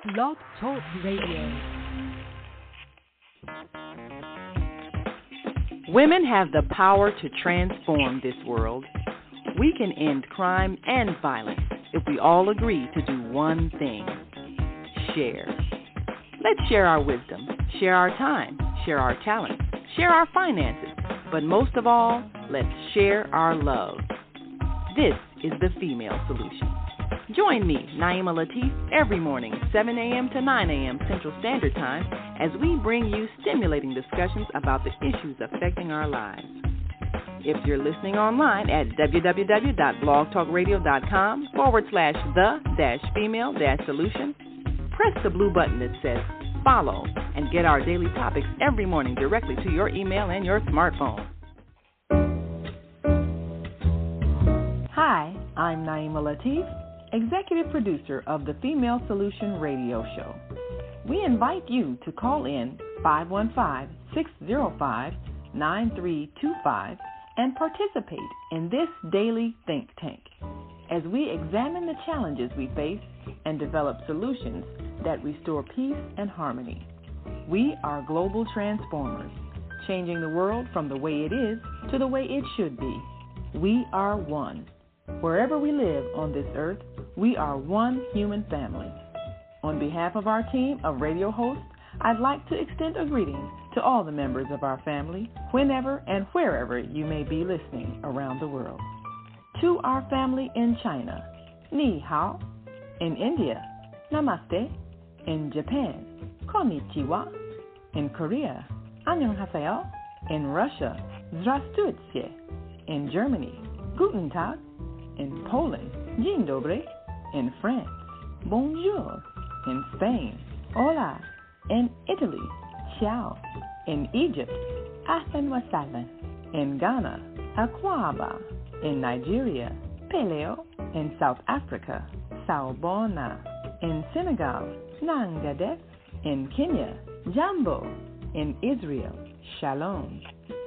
Blog Talk Radio. Women have the power to transform this world. We can end crime and violence if we all agree to do one thing: share. Let's share our wisdom, share our time, share our talent, share our finances, but most of all, let's share our love. This is the Female Solution. Join me, Naima Latif, every morning, 7 a.m. to 9 a.m. Central Standard Time, as we bring you stimulating discussions about the issues affecting our lives. If you're listening online at www.blogtalkradio.com/the-female-solution, press the blue button that says follow and get our daily topics every morning directly to your email and your smartphone. Hi, I'm Naima Latif, Executive Producer of the Female Solution Radio Show. We invite you to call in 515-605-9325 and participate in this daily think tank as we examine the challenges we face and develop solutions that restore peace and harmony. We are global transformers, changing the world from the way it is to the way it should be. We are one. Wherever we live on this earth, we are one human family. On behalf of our team of radio hosts, I'd like to extend a greeting to all the members of our family, whenever and wherever you may be listening around the world. To our family in China, Ni Hao. In India, Namaste. In Japan, Konnichiwa. In Korea, Annyeonghaseyo. In Russia, Здравствуйте. In Germany, Guten Tag. In Poland, Dzień dobry. In France, Bonjour. In Spain, Hola. In Italy, Ciao. In Egypt, Ahlan wa sahlan. In Ghana, Akwaba. In Nigeria, Peleo. In South Africa, Sawubona. In Senegal, Nangadef. In Kenya, Jambo. In Israel, Shalom.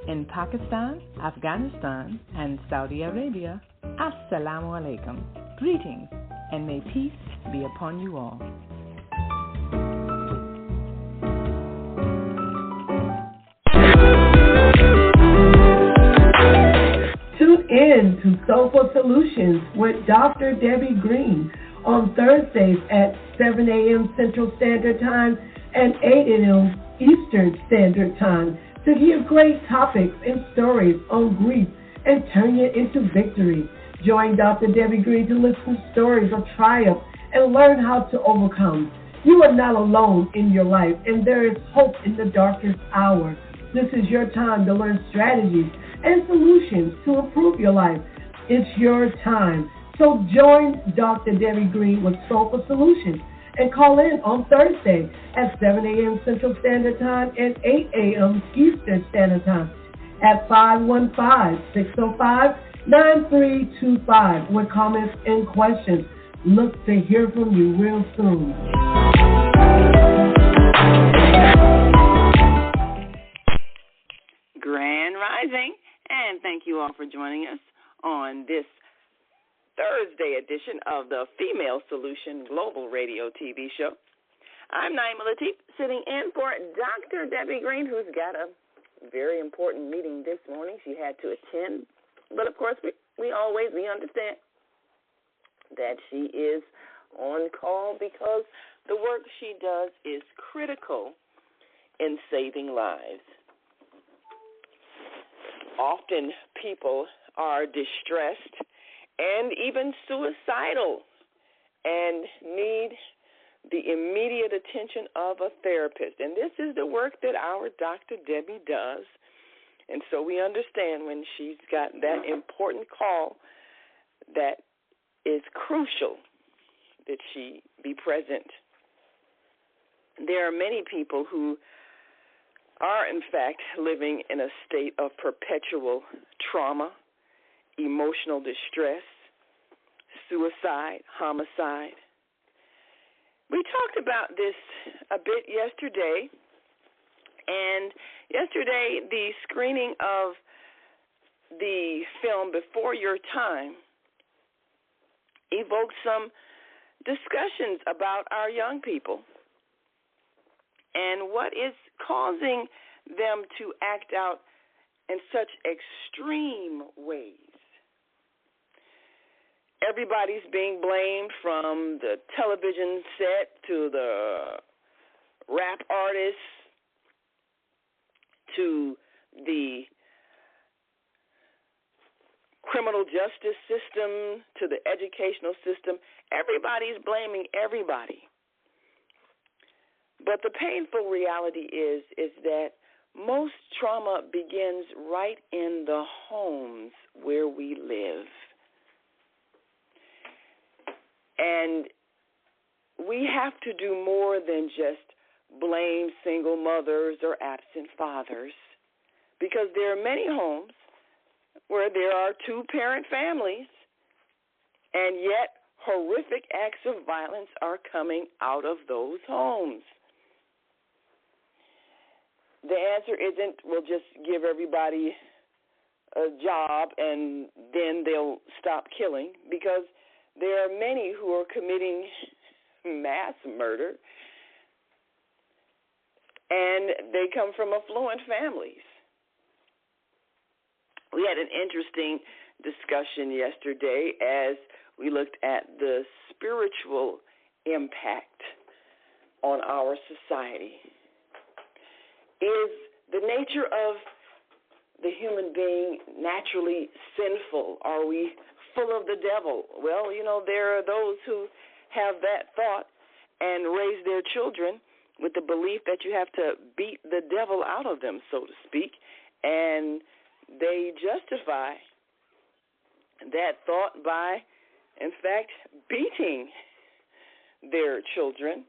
In Pakistan, Afghanistan, and Saudi Arabia, Assalamu alaikum. Greetings, and may peace be upon you all. Tune in to Soulful Solutions with Dr. Debbie Green on Thursdays at 7 a.m. Central Standard Time and 8 a.m. Eastern Standard Time to hear great topics and stories on grief and turn it into victory. Join Dr. Debbie Green to listen to stories of triumph and learn how to overcome. You are not alone in your life, and there is hope in the darkest hour. This is your time to learn strategies and solutions to improve your life. It's your time. So join Dr. Debbie Green with Soulful Solutions and call in on Thursday at 7 a.m. Central Standard Time and 8 a.m. Eastern Standard Time at 515-605-9325 with comments and questions. Look to hear from you real soon. Grand Rising, and thank you all for joining us on this Thursday edition of the Female Solution Global Radio TV show. I'm Naima Latif, sitting in for Dr. Debbie Green, who's got a very important meeting this morning. She had to attend, but of course we understand that she is on call because the work she does is critical in saving lives. Often people are distressed and even suicidal and need the immediate attention of a therapist. And this is the work that our Dr. Debbie does. And so we understand when she's got that important call that is crucial that she be present. There are many people who are, in fact, living in a state of perpetual trauma, emotional distress, suicide, homicide. We talked about this a bit yesterday, and yesterday the screening of the film Before Your Time evoked some discussions about our young people and what is causing them to act out in such extreme ways. Everybody's being blamed, from the television set to the rap artists to the criminal justice system to the educational system. Everybody's blaming everybody. But the painful reality is that most trauma begins right in the homes where we live. And we have to do more than just blame single mothers or absent fathers, because there are many homes where there are two-parent families, and yet horrific acts of violence are coming out of those homes. The answer isn't, we'll just give everybody a job and then they'll stop killing, because there are many who are committing mass murder, and they come from affluent families. We had an interesting discussion yesterday as we looked at the spiritual impact on our society. Is the nature of the human being naturally sinful? Are we full of the devil? Well, there are those who have that thought and raise their children with the belief that you have to beat the devil out of them, so to speak, and they justify that thought by, in fact, beating their children.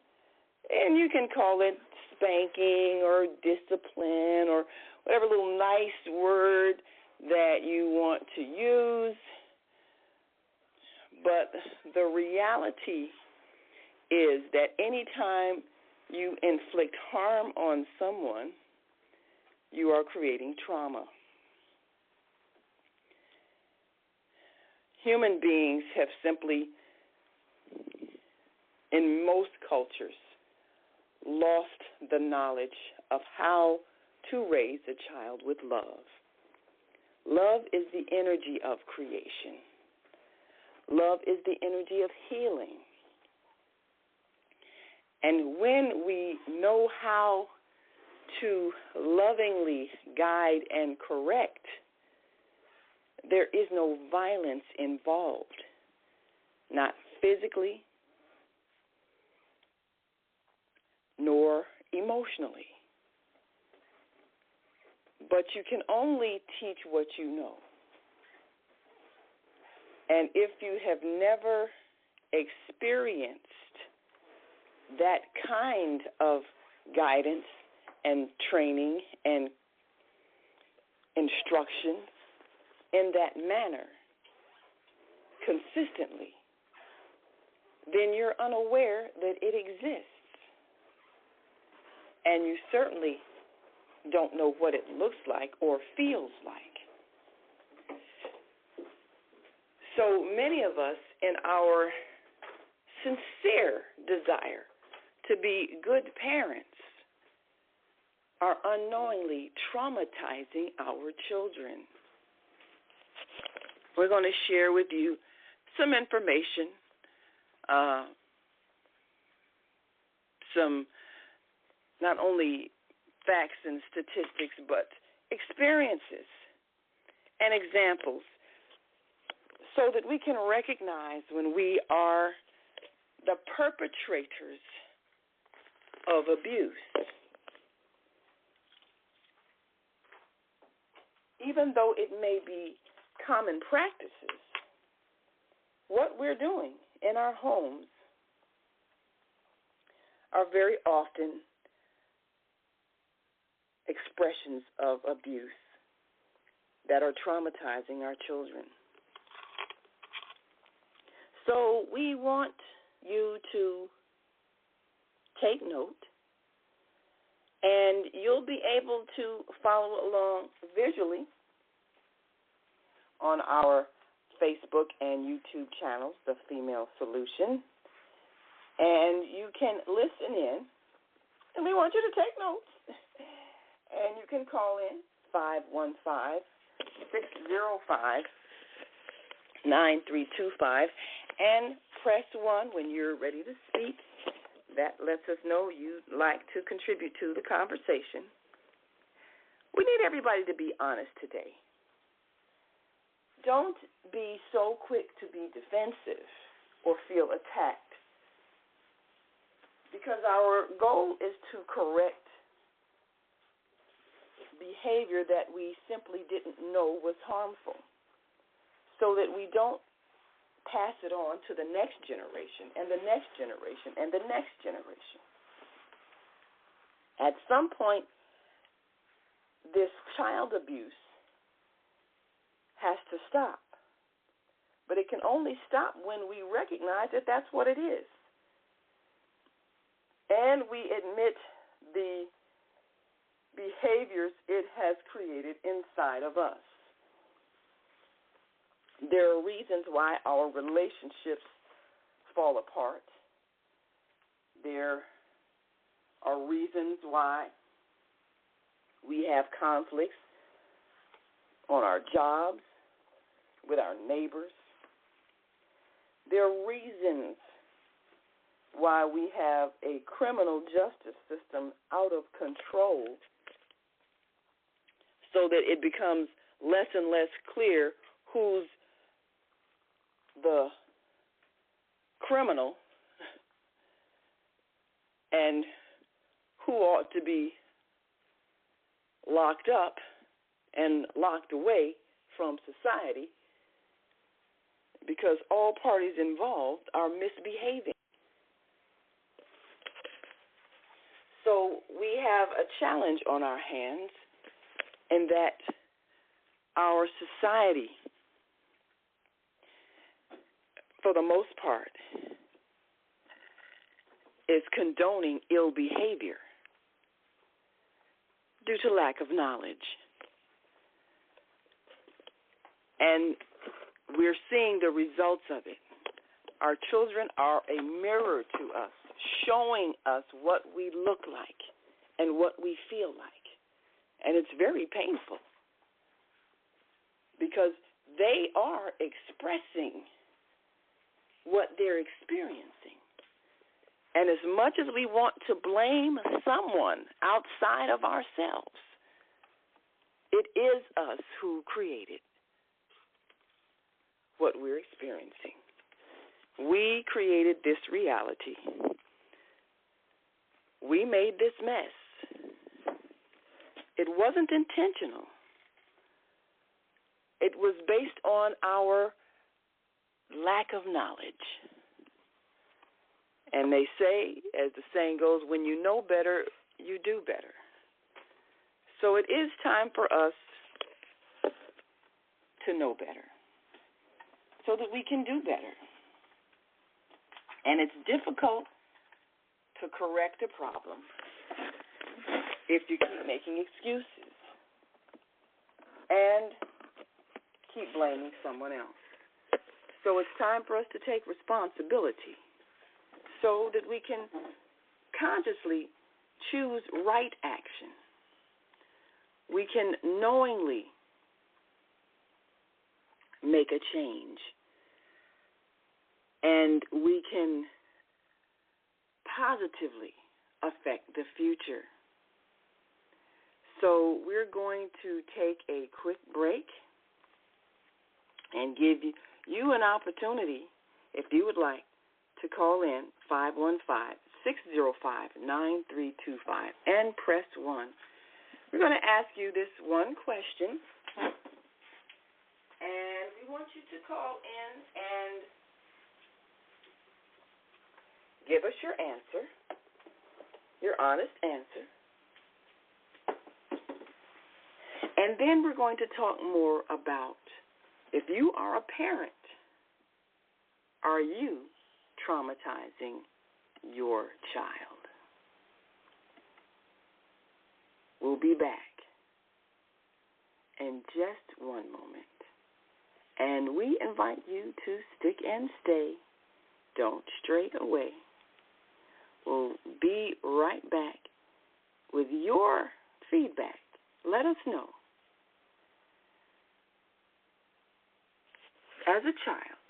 And you can call it spanking or discipline or whatever little nice word that you want to use. But the reality is that anytime you inflict harm on someone, you are creating trauma. Human beings have simply, in most cultures, lost the knowledge of how to raise a child with love. Love is the energy of creation. Love is the energy of healing. And when we know how to lovingly guide and correct, there is no violence involved, not physically nor emotionally. But you can only teach what you know. And if you have never experienced that kind of guidance and training and instruction in that manner consistently, then you're unaware that it exists. And you certainly don't know what it looks like or feels like. So many of us, in our sincere desire to be good parents, are unknowingly traumatizing our children. We're going to share with you some information, some not only facts and statistics, but experiences and examples, so that we can recognize when we are the perpetrators of abuse. Even though it may be common practices, what we're doing in our homes are very often expressions of abuse that are traumatizing our children. So we want you to take note, and you'll be able to follow along visually on our Facebook and YouTube channels, The Female Solution. And you can listen in, and we want you to take notes. And you can call in 515-605-9325 and press 1 when you're ready to speak. That lets us know you'd like to contribute to the conversation. We need everybody to be honest today. Don't be so quick to be defensive or feel attacked, because our goal is to correct behavior that we simply didn't know was harmful, so that we don't pass it on to the next generation and the next generation and the next generation. At some point, this child abuse has to stop. But it can only stop when we recognize that that's what it is. And we admit the behaviors it has created inside of us. There are reasons why our relationships fall apart. There are reasons why we have conflicts on our jobs, with our neighbors. There are reasons why we have a criminal justice system out of control, so that it becomes less and less clear who's the criminal and who ought to be locked up and locked away from society, because all parties involved are misbehaving. So we have a challenge on our hands in that our society, for the most part, is condoning ill behavior due to lack of knowledge. And we're seeing the results of it. Our children are a mirror to us, showing us what we look like and what we feel like. And it's very painful, because they are expressing what they're experiencing. And as much as we want to blame someone outside of ourselves, it is us who created what we're experiencing. We created this reality. We made this mess. It wasn't intentional. It was based on our lack of knowledge. And they say, as the saying goes, when you know better, you do better. So it is time for us to know better, so that we can do better. And it's difficult to correct a problem if you keep making excuses and keep blaming someone else. So it's time for us to take responsibility, so that we can consciously choose right action. We can knowingly make a change, and we can positively affect the future. So we're going to take a quick break and give you an opportunity, if you would like, to call in 515-605-9325 and press 1. We're going to ask you this one question, and we want you to call in and give us your answer, your honest answer. And then we're going to talk more about, if you are a parent, are you traumatizing your child? We'll be back in just one moment. And we invite you to stick and stay. Don't stray away. be right back with your feedback. Let us know. As a child,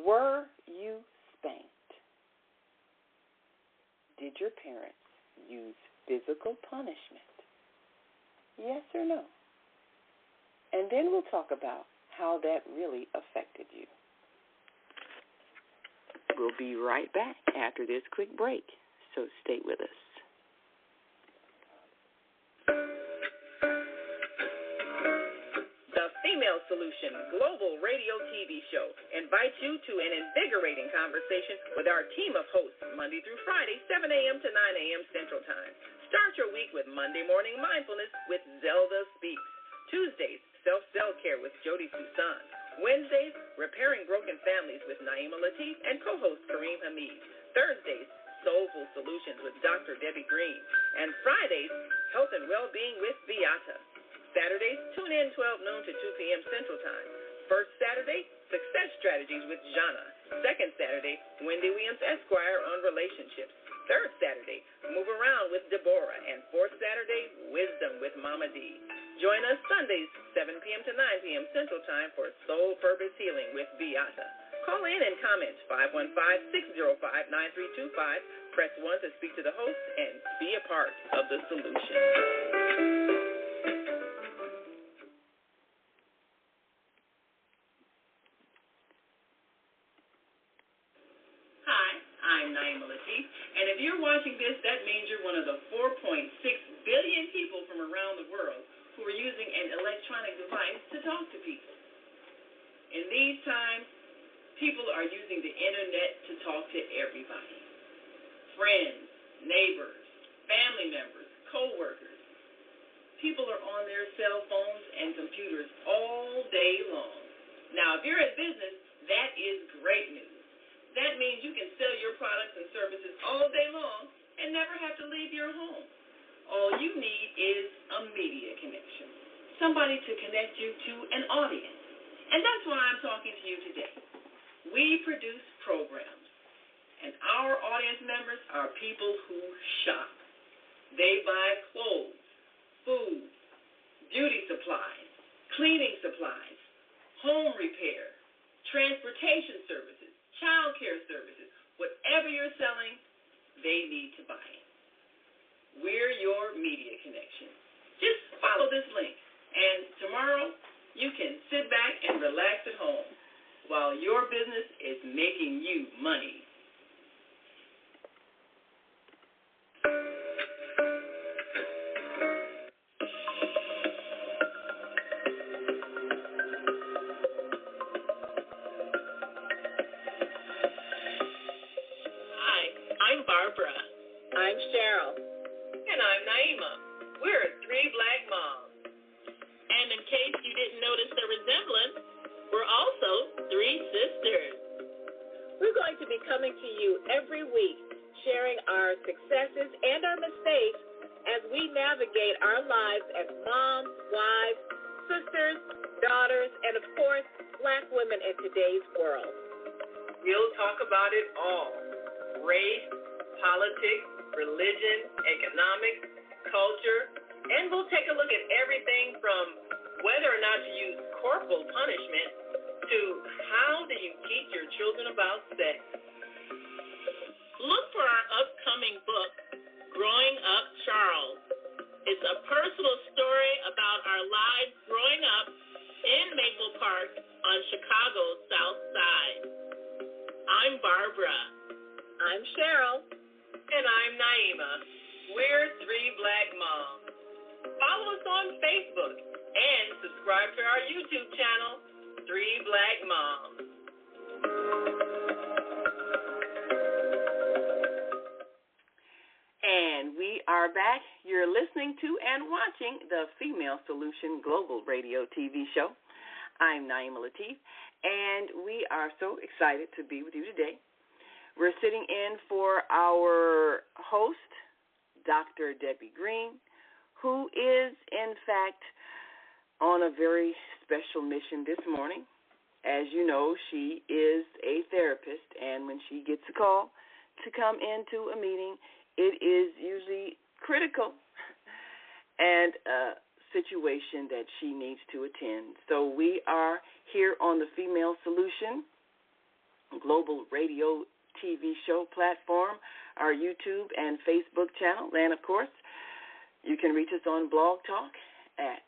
were you spanked? Did your parents use physical punishment? Yes or no? And then we'll talk about how that really affected you. We'll be right back after this quick break, so stay with us. The Female Solution Global Radio TV Show invites you to an invigorating conversation with our team of hosts Monday through Friday, 7 a.m. to 9 a.m. Central Time. Start your week with Monday Morning Mindfulness with Zelda Speaks. Tuesdays, Self-Care with Jody Susan. Wednesdays, Repairing Broken Families with Naima Latif and co-host Kareem Hamid. Thursdays, Soulful Solutions with Dr. Debbie Green. And Fridays, Health and Wellbeing with Beata. Saturdays, tune in 12 noon to 2 p.m. Central Time. First Saturday, Success Strategies with Jana. Second Saturday, Wendy Williams Esquire on relationships. Third Saturday, Move Around with Deborah. And fourth Saturday, Wisdom with Mama D. Join us Sundays, 7 p.m. to 9 p.m. Central Time for Soul Purpose Healing with Beata. Call in and comment 515-605-9325. Press 1 to speak to the host and be a part of the solution. I'm Naima Latif, and if you're watching this, that means you're one of the 4.6 billion people from around the world who are using an electronic device to talk to people. In these times, people are using the internet to talk to everybody. Friends, neighbors, family members, co-workers. People are on their cell phones and computers all day long. Now, if you're in business, that is great news. That means you can sell your products and services all day long and never have to leave your home. All you need is a media connection, somebody to connect you to an audience. And that's why I'm talking to you today. We produce programs, and our audience members are people who shop. They buy clothes, food, beauty supplies, cleaning supplies, home repair, transportation services, child care services. Whatever you're selling, they need to buy it. We're your media connection. Just follow this link, and tomorrow you can sit back and relax at home while your business is making you money. I'm Barbara. I'm Cheryl. And I'm Naima. We're three black moms. And in case you didn't notice the resemblance, we're also three sisters. We're going to be coming to you every week, sharing our successes and our mistakes as we navigate our lives as moms, wives, sisters, daughters, and of course, black women in today's world. We'll talk about it all. Race, politics, religion, economics, culture, and we'll take a look at everything from whether or not to use corporal punishment to how do you teach your children about sex. Look for our upcoming book, Growing Up Charles. It's a personal story about our lives growing up in Maple Park on Chicago's South Side. I'm Barbara. I'm Cheryl. And I'm Naima. We're three black moms. Follow us on Facebook and subscribe to our YouTube channel, Three Black Moms. And we are back. You're listening to and watching the Female Solution Global Radio TV show. I'm Naima Latif, and we are so excited to be with you today. We're sitting in for our host, Dr. Debbie Green, who is, in fact, on a very special mission this morning. As you know, she is a therapist, and when she gets a call, to come into a meeting, it is usually critical and a situation that she needs to attend. So we are here on the Female Solution Global Radio TV show platform, our YouTube and Facebook channel, and, of course, you can reach us on Blog Talk at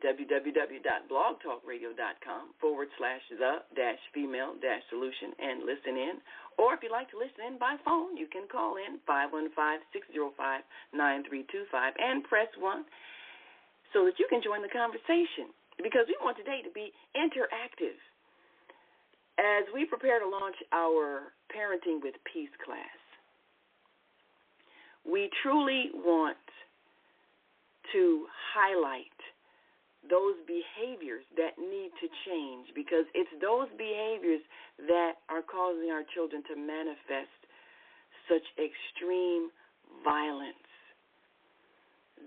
www.blogtalkradio.com/the-female-solution and listen in. Or if you'd like to listen in by phone, you can call in 515-605-9325 and press 1 so that you can join the conversation, because we want today to be interactive. As we prepare to launch our Parenting with Peace class, we truly want to highlight those behaviors that need to change, because it's those behaviors that are causing our children to manifest such extreme violence.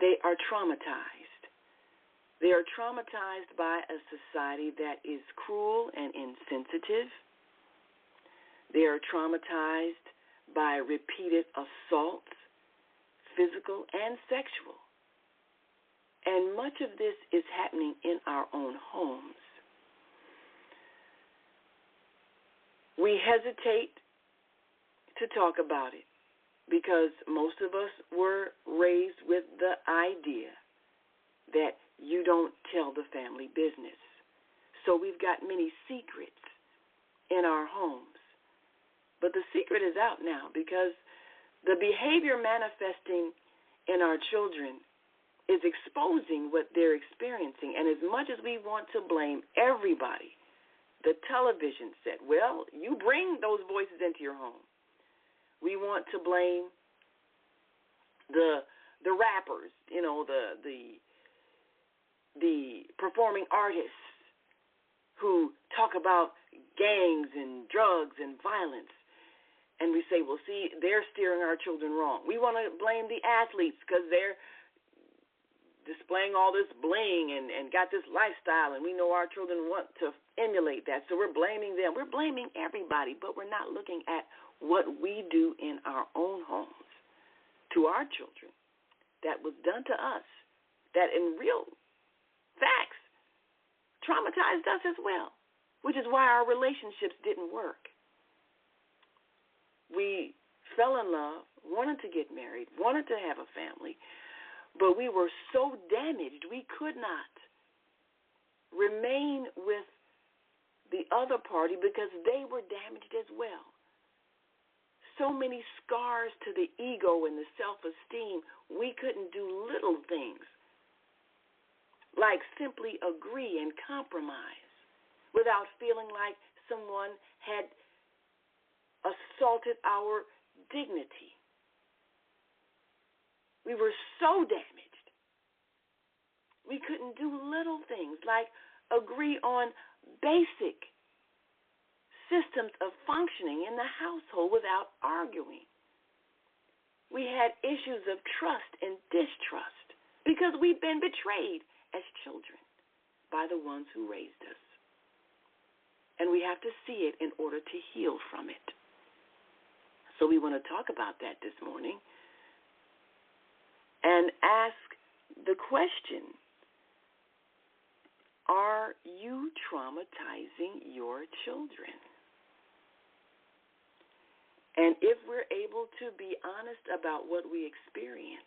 They are traumatized. They are traumatized by a society that is cruel and insensitive. They are traumatized by repeated assaults, physical and sexual. And much of this is happening in our own homes. We hesitate to talk about it because most of us were raised with the idea that you don't tell the family business. So we've got many secrets in our homes. But the secret is out now, because the behavior manifesting in our children is exposing what they're experiencing. And as much as we want to blame everybody, the television set, well, you bring those voices into your home. We want to blame the rappers, you know, the performing artists who talk about gangs and drugs and violence. And we say, well, see, they're steering our children wrong. We want to blame the athletes because they're displaying all this bling and got this lifestyle, and we know our children want to emulate that, so we're blaming them. We're blaming everybody, but we're not looking at what we do in our own homes to our children that was done to us, that in real facts traumatized us as well, which is why our relationships didn't work. We fell in love, wanted to get married, wanted to have a family, but we were so damaged we could not remain with the other party because they were damaged as well. So many scars to the ego and the self-esteem, we couldn't do little things like simply agree and compromise without feeling like someone had assaulted our dignity. We were so damaged. We couldn't do little things like agree on basic systems of functioning in the household without arguing. We had issues of trust and distrust because we've been betrayed as children by the ones who raised us. And we have to see it in order to heal from it. So we want to talk about that this morning and ask the question, are you traumatizing your children? And if we're able to be honest about what we experienced,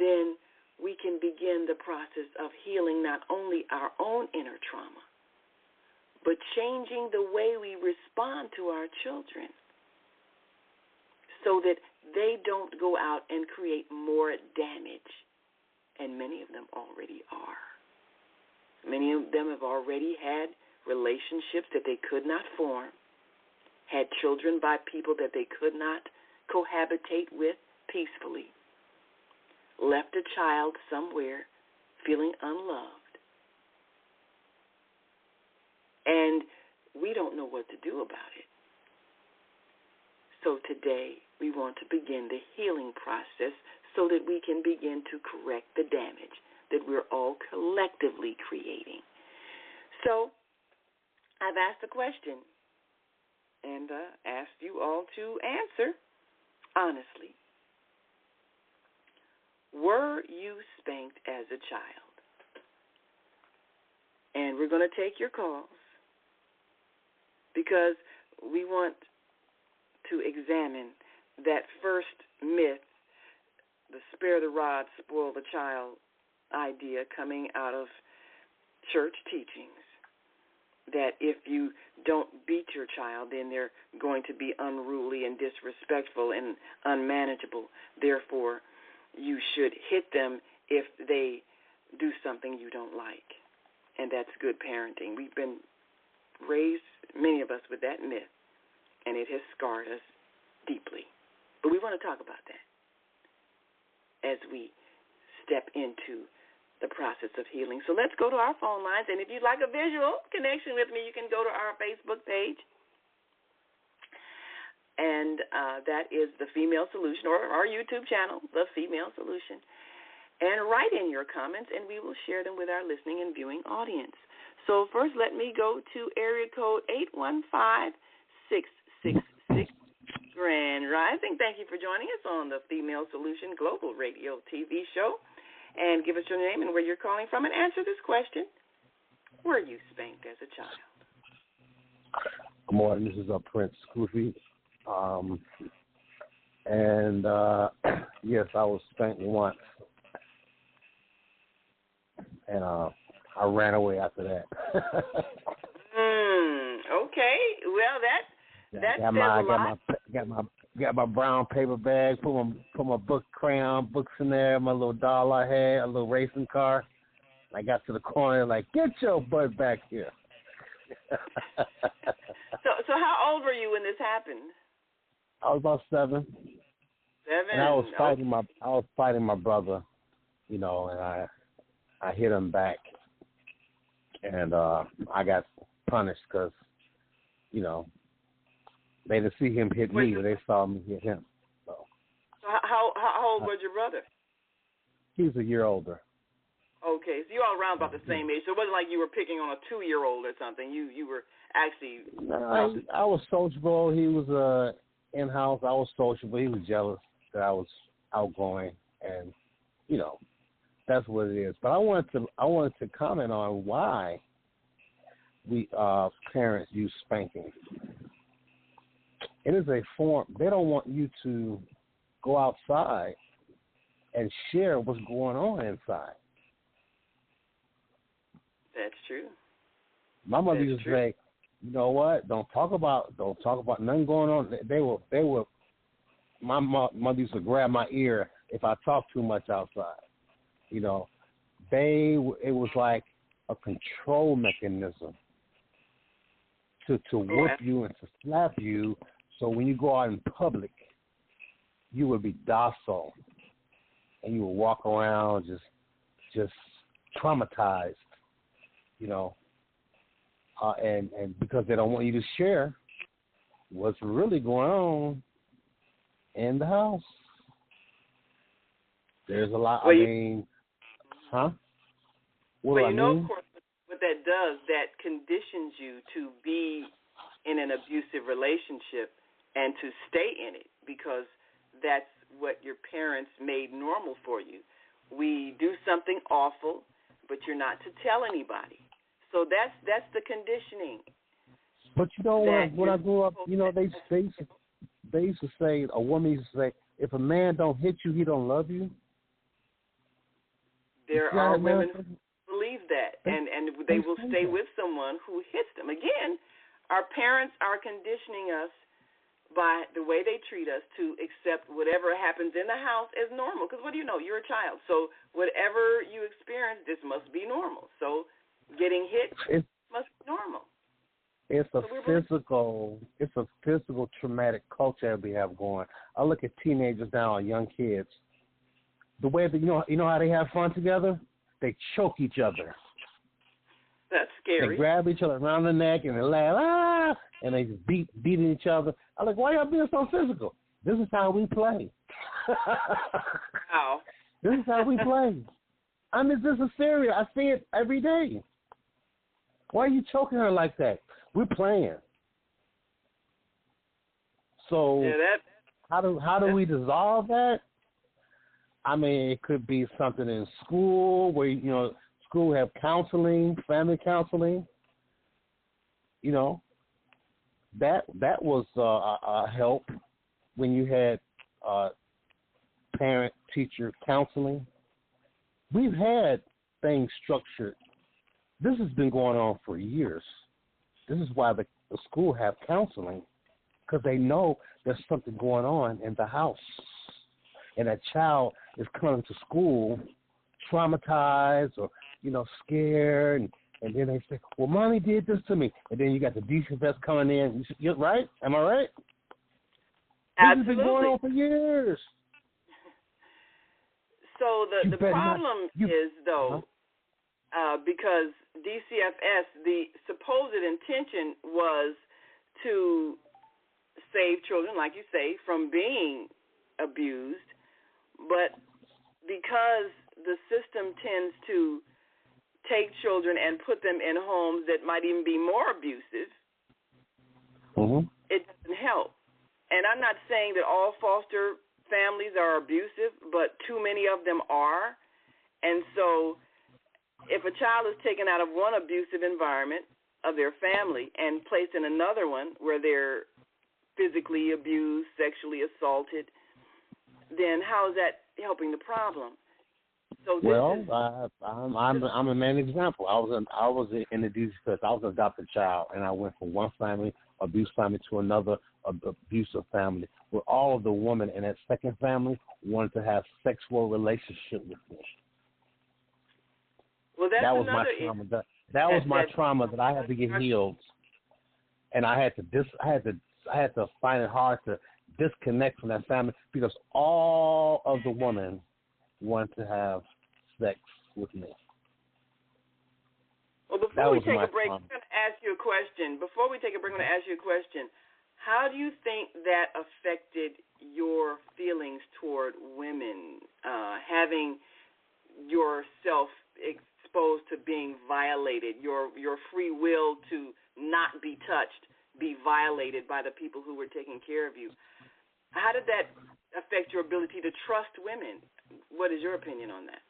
then we can begin the process of healing not only our own inner trauma, but changing the way we respond to our children so that they don't go out and create more damage. And many of them already are. Many of them have already had relationships that they could not form, had children by people that they could not cohabitate with peacefully, left a child somewhere feeling unloved. And we don't know what to do about it. So today we want to begin the healing process so that we can begin to correct the damage that we're all collectively creating. So I've asked the question, and ask you all to answer honestly. Were you spanked as a child? And we're going to take your calls because we want to examine that first myth, the spare the rod, spoil the child idea coming out of church teachings, that if you don't beat your child, then they're going to be unruly and disrespectful and unmanageable. Therefore, you should hit them if they do something you don't like. And that's good parenting. We've been raised, many of us, with that myth, and it has scarred us deeply. But we want to talk about that as we step into the process of healing. So let's go to our phone lines, and if you'd like a visual connection with me, you can go to our Facebook page, and that is The Female Solution, or our YouTube channel, The Female Solution, and write in your comments, and we will share them with our listening and viewing audience. So first, let me go to area code 815-666. Grand Rising. Thank you for joining us on the Female Solution Global Radio TV show. And give us your name and where you're calling from and answer this question. Were you spanked as a child? Good morning. This is Prince Goofy. Yes, I was spanked once. And I ran away after that. Okay. Well, that says a lot. Got my brown paper bag, put my book, crayon, books in there, my little doll I had, a little racing car. I got to the corner, like, get your butt back here. So how old were you when this happened? I was about 7. 7. And I was fighting my brother, and I hit him back, and I got punished because, they didn't see him hit me, but they saw me hit him. So how old was your brother? He's a year older. Okay, so you're all around about the same age. So it wasn't like you were picking on a 2-year-old or something. You were actually. No, I was sociable. He was in-house. I was sociable. He was jealous that I was outgoing, and that's what it is. But I wanted to comment on why we parents use spanking. It is a form. They don't want you to go outside and share what's going on inside. That's true. My mother used to say, "You know what? Don't talk about nothing going on." They were. My mother used to grab my ear if I talked too much outside. It was like a control mechanism to whip you and to slap you. So when you go out in public, you would be docile, and you would walk around just traumatized, and because they don't want you to share what's really going on in the house. There's a lot. Well, What do I mean? Of course, what that does, that conditions you to be in an abusive relationship and to stay in it, because that's what your parents made normal for you. We do something awful, but you're not to tell anybody. So that's the conditioning. But when I grew up, they used to say, a woman used to say, if a man don't hit you, he don't love you. There are women who believe that, and they will stay with someone who hits them. Again, our parents are conditioning us by the way they treat us to accept whatever happens in the house as normal. Because what do you know? You're a child. So whatever you experience, this must be normal. So getting hit must be normal. It's a physical traumatic culture that we have going. I look at teenagers now, young kids. The way that you know how they have fun together? They choke each other. That's scary. They grab each other around the neck and they laugh, and they just beating each other. I'm like, why y'all being so physical? This is how we play. Wow. This is how we play. I mean, this is serious. I see it every day. Why are you choking her like that? We're playing. So how do we dissolve that? I mean, it could be something in school where, school have counseling, family counseling. That was a help when you had parent-teacher counseling. We've had things structured. This has been going on for years. This is why the school have counseling, because they know there's something going on in the house. And that child is coming to school traumatized or, scared. And then they say, well, Mommy did this to me. And then you got the DCFS coming in. You're right? Am I right? Absolutely. This has been going on for years. So the problem is, though, because DCFS, the supposed intention was to save children, like you say, from being abused, but because the system tends to take children and put them in homes that might even be more abusive, it doesn't help. And I'm not saying that all foster families are abusive, but too many of them are. And so if a child is taken out of one abusive environment of their family and placed in another one where they're physically abused, sexually assaulted, then how is that helping the problem? So I'm a main example. I was in the DCFS. I was an adopted child, and I went from one family, abuse family, to another abusive family, where all of the women in that second family wanted to have sexual relationship with me. Well, that was my trauma. That was my trauma that I had to get healed, and I had to find it hard to disconnect from that family because all of the women wanted to have sex with me. Well, before we take a break, I'm going to ask you a question. Before we take a break, I'm going to ask you a question. How do you think that affected your feelings toward women, having yourself exposed to being violated, your free will to not be touched, be violated by the people who were taking care of you? How did that affect your ability to trust women? What is your opinion on that?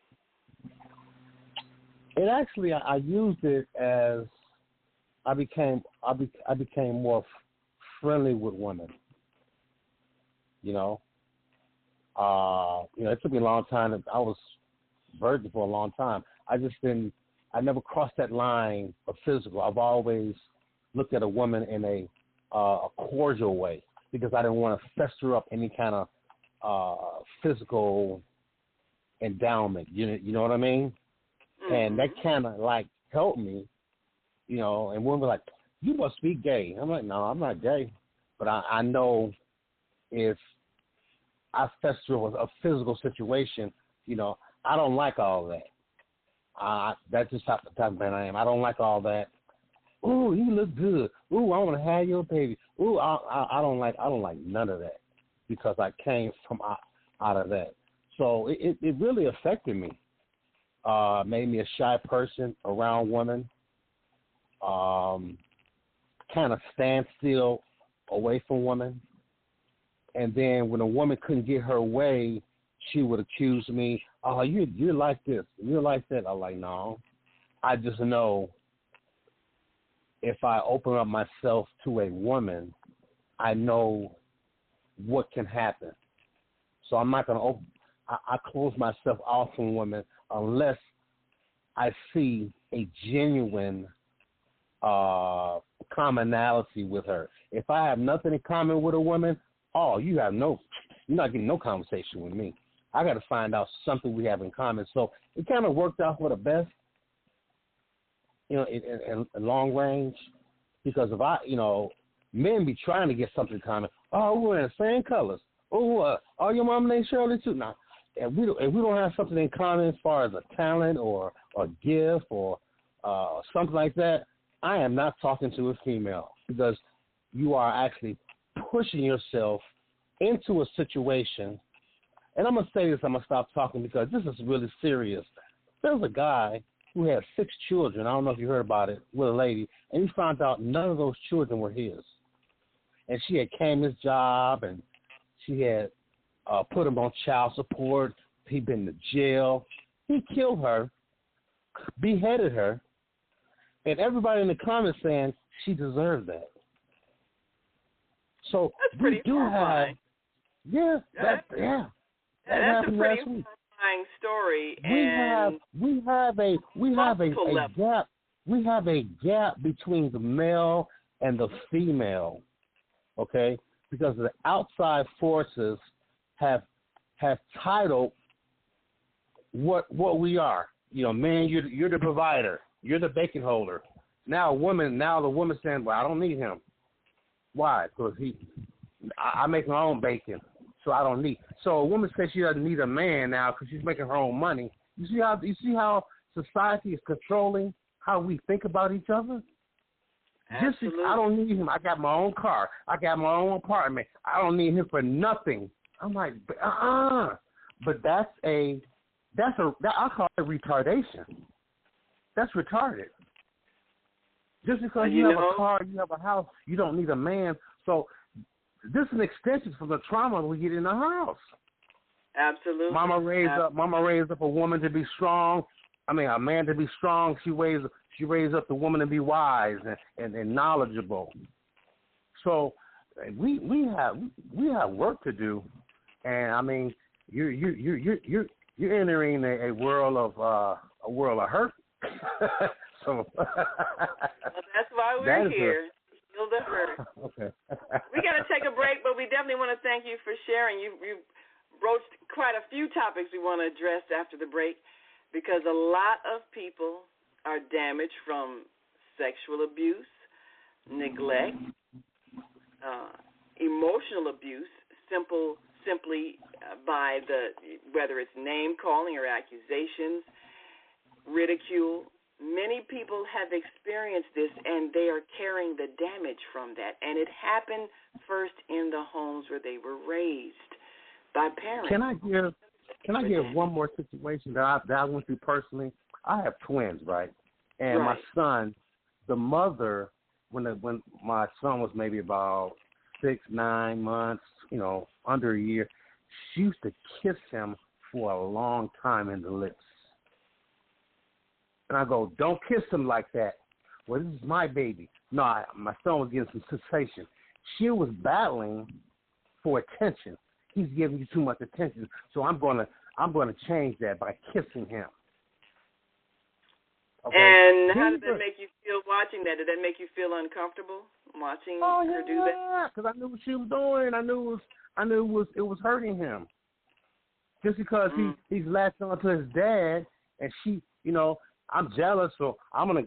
It actually, I used it as I became more friendly with women. It took me a long time. I was virgin for a long time. I never crossed that line of physical. I've always looked at a woman in a cordial way because I didn't want to fester up any kind of physical endowment. You know what I mean? Mm-hmm. And that kind of helped me, and women were like, you must be gay. I'm like, no, I'm not gay. But I know if I fester with a physical situation, I don't like all that. That's just the type of man I am. I don't like all that. Ooh, you look good. Ooh, I want to have your baby. Ooh, I don't like none of that because I came from out of that. So it really affected me. Made me a shy person around women. Kind of stand still away from women. And then when a woman couldn't get her way, she would accuse me, oh, you're like this, you're like that. I'm like, no. I just know if I open up myself to a woman, I know what can happen. So I'm not going to I close myself off from women unless I see a genuine commonality with her. If I have nothing in common with a woman, you're not getting no conversation with me. I got to find out something we have in common. So it kind of worked out for the best, in long range, because men be trying to get something in common. Oh, we're in the same colors. Oh, your mom named Shirley too. Now, if we don't have something in common as far as a talent or a gift or something like that, I am not talking to a female because you are actually pushing yourself into a situation. And I'm going to say this, I'm going to stop talking because this is really serious. There's a guy who had 6 children. I don't know if you heard about it, with a lady, and he found out none of those children were his. and she had came his job, and she had put him on child support. He'd been to jail. He killed her, beheaded her, and everybody in the comments saying she deserved that. So that's pretty horrifying. That's a pretty horrifying story. We have a gap. We have a gap between the male and the female, okay? Because the outside forces have titled what we are. You know, man, you're the provider. You're the bacon holder. Now the woman saying, well, I don't need him. Why? Because I make my own bacon, so I don't need. So a woman says she doesn't need a man now because she's making her own money. You see how society is controlling how we think about each other? Absolutely. I don't need him. I got my own car. I got my own apartment. I don't need him for nothing. I'm like, But I call it retardation. That's retarded. Just because you have a car, you have a house, you don't need a man. So this is an extension from the trauma we get in the house. Absolutely. Mama raised up a woman to be strong. I mean, a man to be strong. She raised up the woman to be wise and knowledgeable. So we have work to do, and I mean, you're entering a world of hurt. So well, that's why we're here. Heal the hurt. Okay. We got to take a break, but we definitely want to thank you for sharing. You broached quite a few topics we want to address after the break, because a lot of people are damaged from sexual abuse, neglect, emotional abuse, simply by whether it's name calling or accusations, ridicule. Many people have experienced this, and they are carrying the damage from that. And it happened first in the homes where they were raised by parents. Can I give one more situation that I went through personally? I have twins, right? And right. My son, the mother, when my son was maybe about 6-9 months, under a year, she used to kiss him for a long time in the lips. And I go, don't kiss him like that. Well, this is my baby. No, my son was getting some sensation. She was battling for attention. He's giving you too much attention, so I'm gonna change that by kissing him. Okay? And how did that make you feel watching that? Did that make you feel uncomfortable watching her do that? Yeah, because I knew what she was doing. I knew it was hurting him. Just because he's latched on to his dad, and she, I'm jealous, so I'm gonna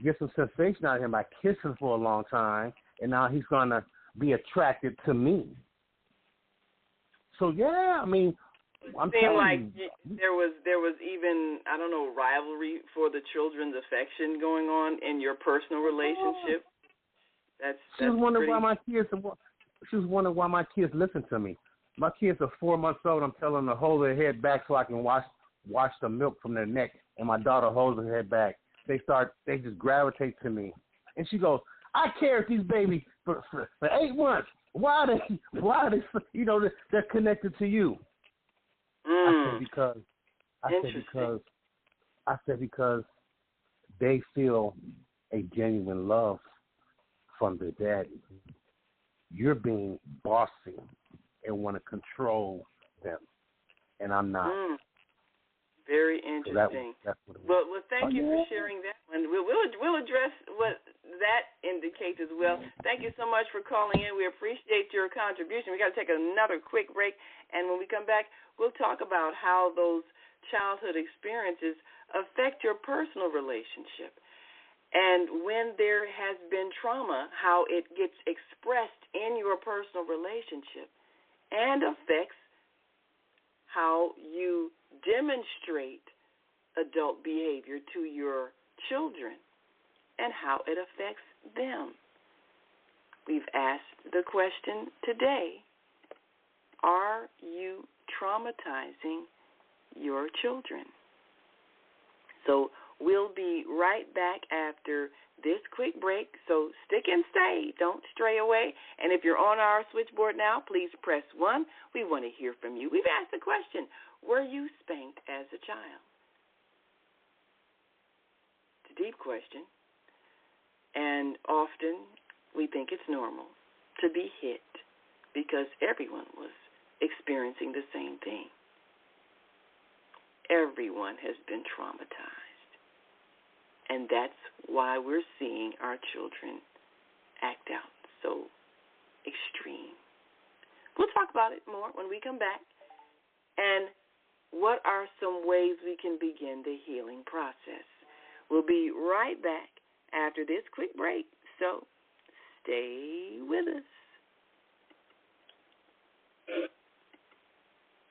get some sensation out of him by kissing for a long time, and now he's gonna be attracted to me. So yeah, I mean, I'm telling like you, there was even, I don't know, rivalry for the children's affection going on in your personal relationship. She was wondering why my kids listen to me. My kids are 4 months old. I'm telling them to hold their head back so I can wash the milk from their neck, and my daughter holds her head back. They just gravitate to me, and she goes, I carried these babies for 8 months. Why are they they're connected to you? I said because they feel a genuine love from their daddy. You're being bossy and want to control them, and I'm not. Very interesting. That's what it well, thank you for sharing that one. We'll address what that indicates as well. Thank you so much for calling in. We appreciate your contribution. We got to take another quick break, and when we come back, we'll talk about how those childhood experiences affect your personal relationship. And when there has been trauma, how it gets expressed in your personal relationship and affects how you demonstrate adult behavior to your children and how it affects them. We've asked the question today, are you traumatizing your children? So We'll be right back after this quick break, so stick and stay. Don't stray away. And if you're on our switchboard now, please press 1. We want to hear from you. We've asked the question, were you spanked as a child? It's a deep question. And often we think it's normal to be hit because everyone was experiencing the same thing. Everyone has been traumatized. And that's why we're seeing our children act out so extreme. We'll talk about it more when we come back. And what are some ways we can begin the healing process? We'll be right back after this quick break, so stay with us.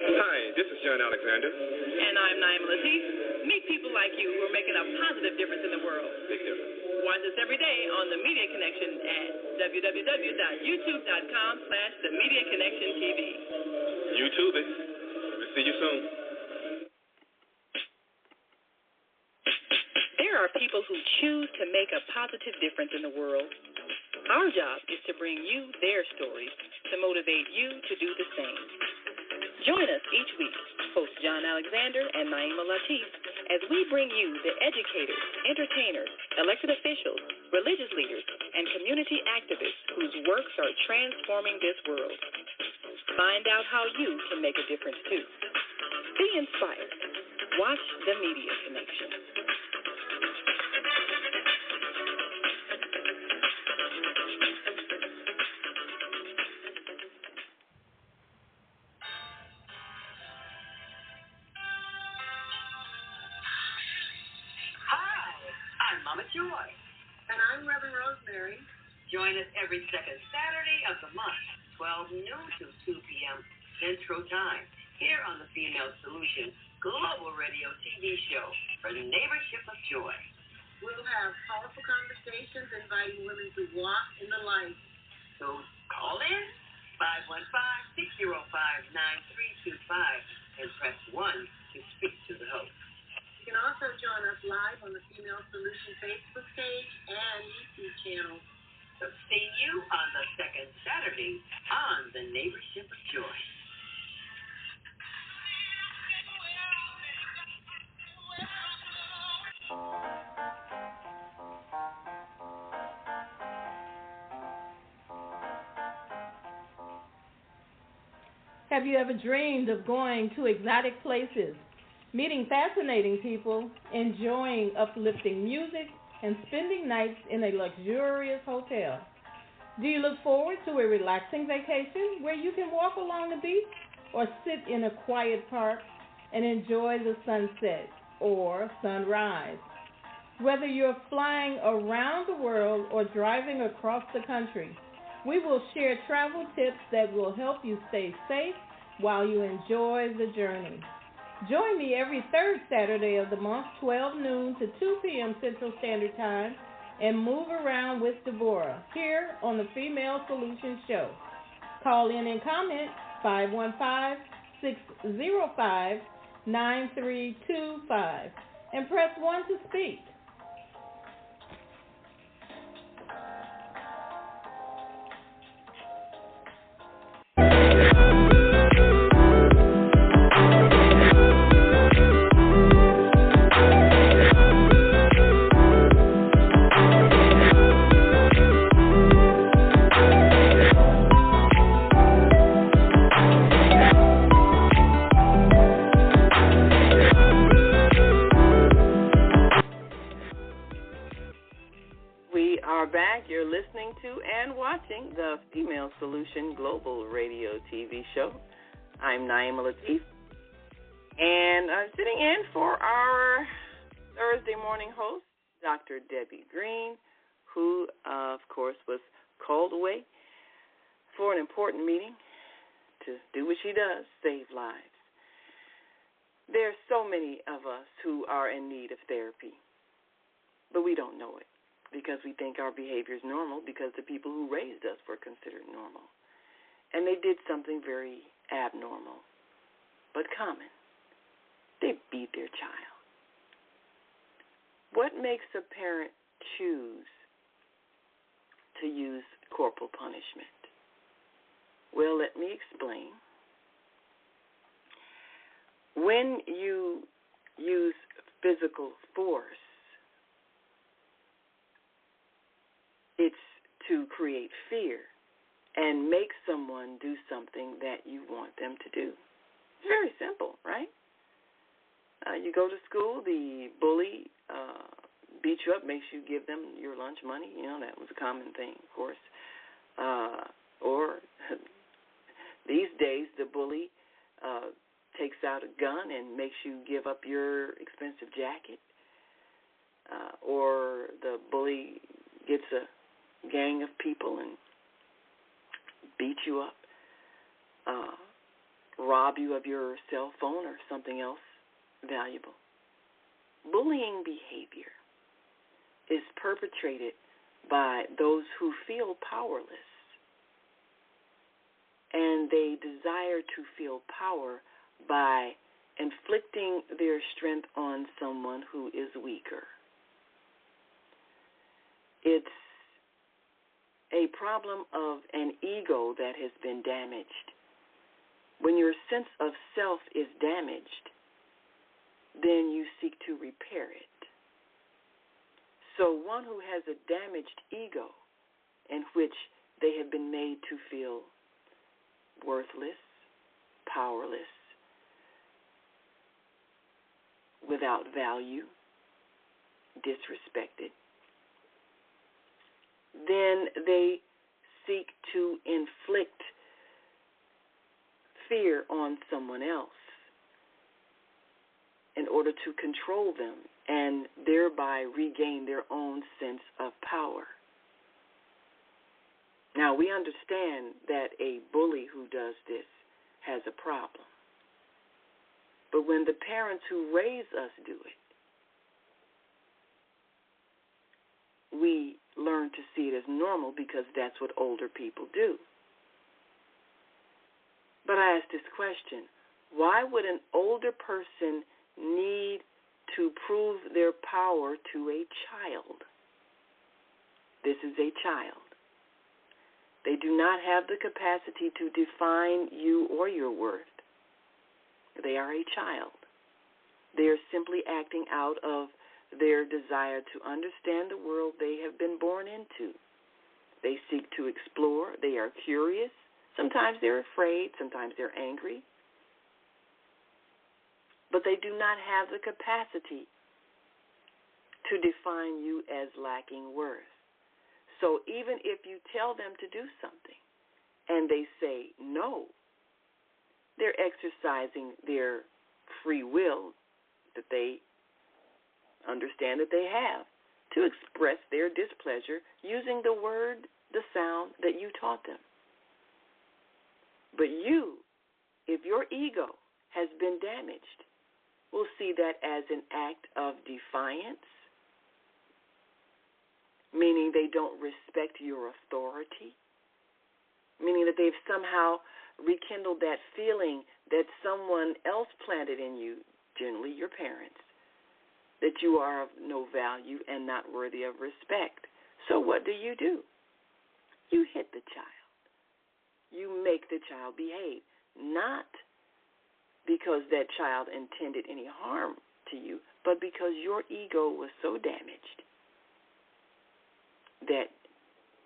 Hi, this is John Alexander. And I'm Naima Latif. Meet people like you who are making a positive difference in the world. Big difference. Watch us every day on The Media Connection at www.youtube.com/TheMediaConnectionTV. YouTube it. We'll see you soon. There are people who choose to make a positive difference in the world. Our job is to bring you their stories to motivate you to do the same. Join us each week, host John Alexander and Naima Latif, as we bring you the educators, entertainers, elected officials, religious leaders, and community activists whose works are transforming this world. Find out how you can make a difference too. Be inspired. Watch The Media Connection. Joy. And I'm Reverend Rosemary. Join us every second Saturday of the month, 12 noon to 2 p.m. Central Time, here on the Female Solution Global Radio TV show for the Neighborship of Joy. We'll have powerful conversations inviting women to walk in the light. So call in 515-605-9325 and press 1 to speak to the host. You can also join us live on the Female Solution Facebook page and YouTube channel. So see you on the second Saturday on the Neighborship of Joy. Have you ever dreamed of going to exotic places, meeting fascinating people, enjoying uplifting music, and spending nights in a luxurious hotel? Do you look forward to a relaxing vacation where you can walk along the beach or sit in a quiet park and enjoy the sunset or sunrise? Whether you're flying around the world or driving across the country, we will share travel tips that will help you stay safe while you enjoy the journey. Join me every third Saturday of the month, 12 noon to 2 p.m. Central Standard Time, and move around with Deborah here on the Female Solution Show. Call in and comment 515-605-9325 and press 1 to speak. Back. You're listening to and watching the Female Solution Global Radio TV show. I'm Naima Latif, and I'm sitting in for our Thursday morning host, Dr. Debbie Green, who, of course, was called away for an important meeting to do what she does, save lives. There's so many of us who are in need of therapy, but we don't know it, because we think our behavior is normal because the people who raised us were considered normal. And they did something very abnormal, but common. They beat their child. What makes a parent choose to use corporal punishment? Well, let me explain. When you use physical force, it's to create fear and make someone do something that you want them to do. It's very simple, right? You go to school, the bully beats you up, makes you give them your lunch money. You know, that was a common thing, of course. Or these days, the bully takes out a gun and makes you give up your expensive jacket. Or the bully gets a gang of people and beat you up, rob you of your cell phone or something else valuable. Bullying behavior is perpetrated by those who feel powerless, and they desire to feel power by inflicting their strength on someone who is weaker. It's a problem of an ego that has been damaged. When your sense of self is damaged, then you seek to repair it. So one who has a damaged ego in which they have been made to feel worthless, powerless, without value, disrespected, then they seek to inflict fear on someone else in order to control them and thereby regain their own sense of power. Now, we understand that a bully who does this has a problem. But when the parents who raise us do it, we learn to see it as normal because that's what older people do. But I ask this question, why would an older person need to prove their power to a child? This is a child. They do not have the capacity to define you or your worth. They are a child. They are simply acting out of their desire to understand the world they have been born into. They seek to explore. They are curious. Sometimes they're afraid. Sometimes they're angry. But they do not have the capacity to define you as lacking worth. So even if you tell them to do something and they say no, they're exercising their free will that they understand that they have to express their displeasure using the word, the sound that you taught them. But you, if your ego has been damaged, will see that as an act of defiance, meaning they don't respect your authority, meaning that they've somehow rekindled that feeling that someone else planted in you, generally your parents, that you are of no value and not worthy of respect. So what do? You hit the child. You make the child behave, not because that child intended any harm to you, but because your ego was so damaged that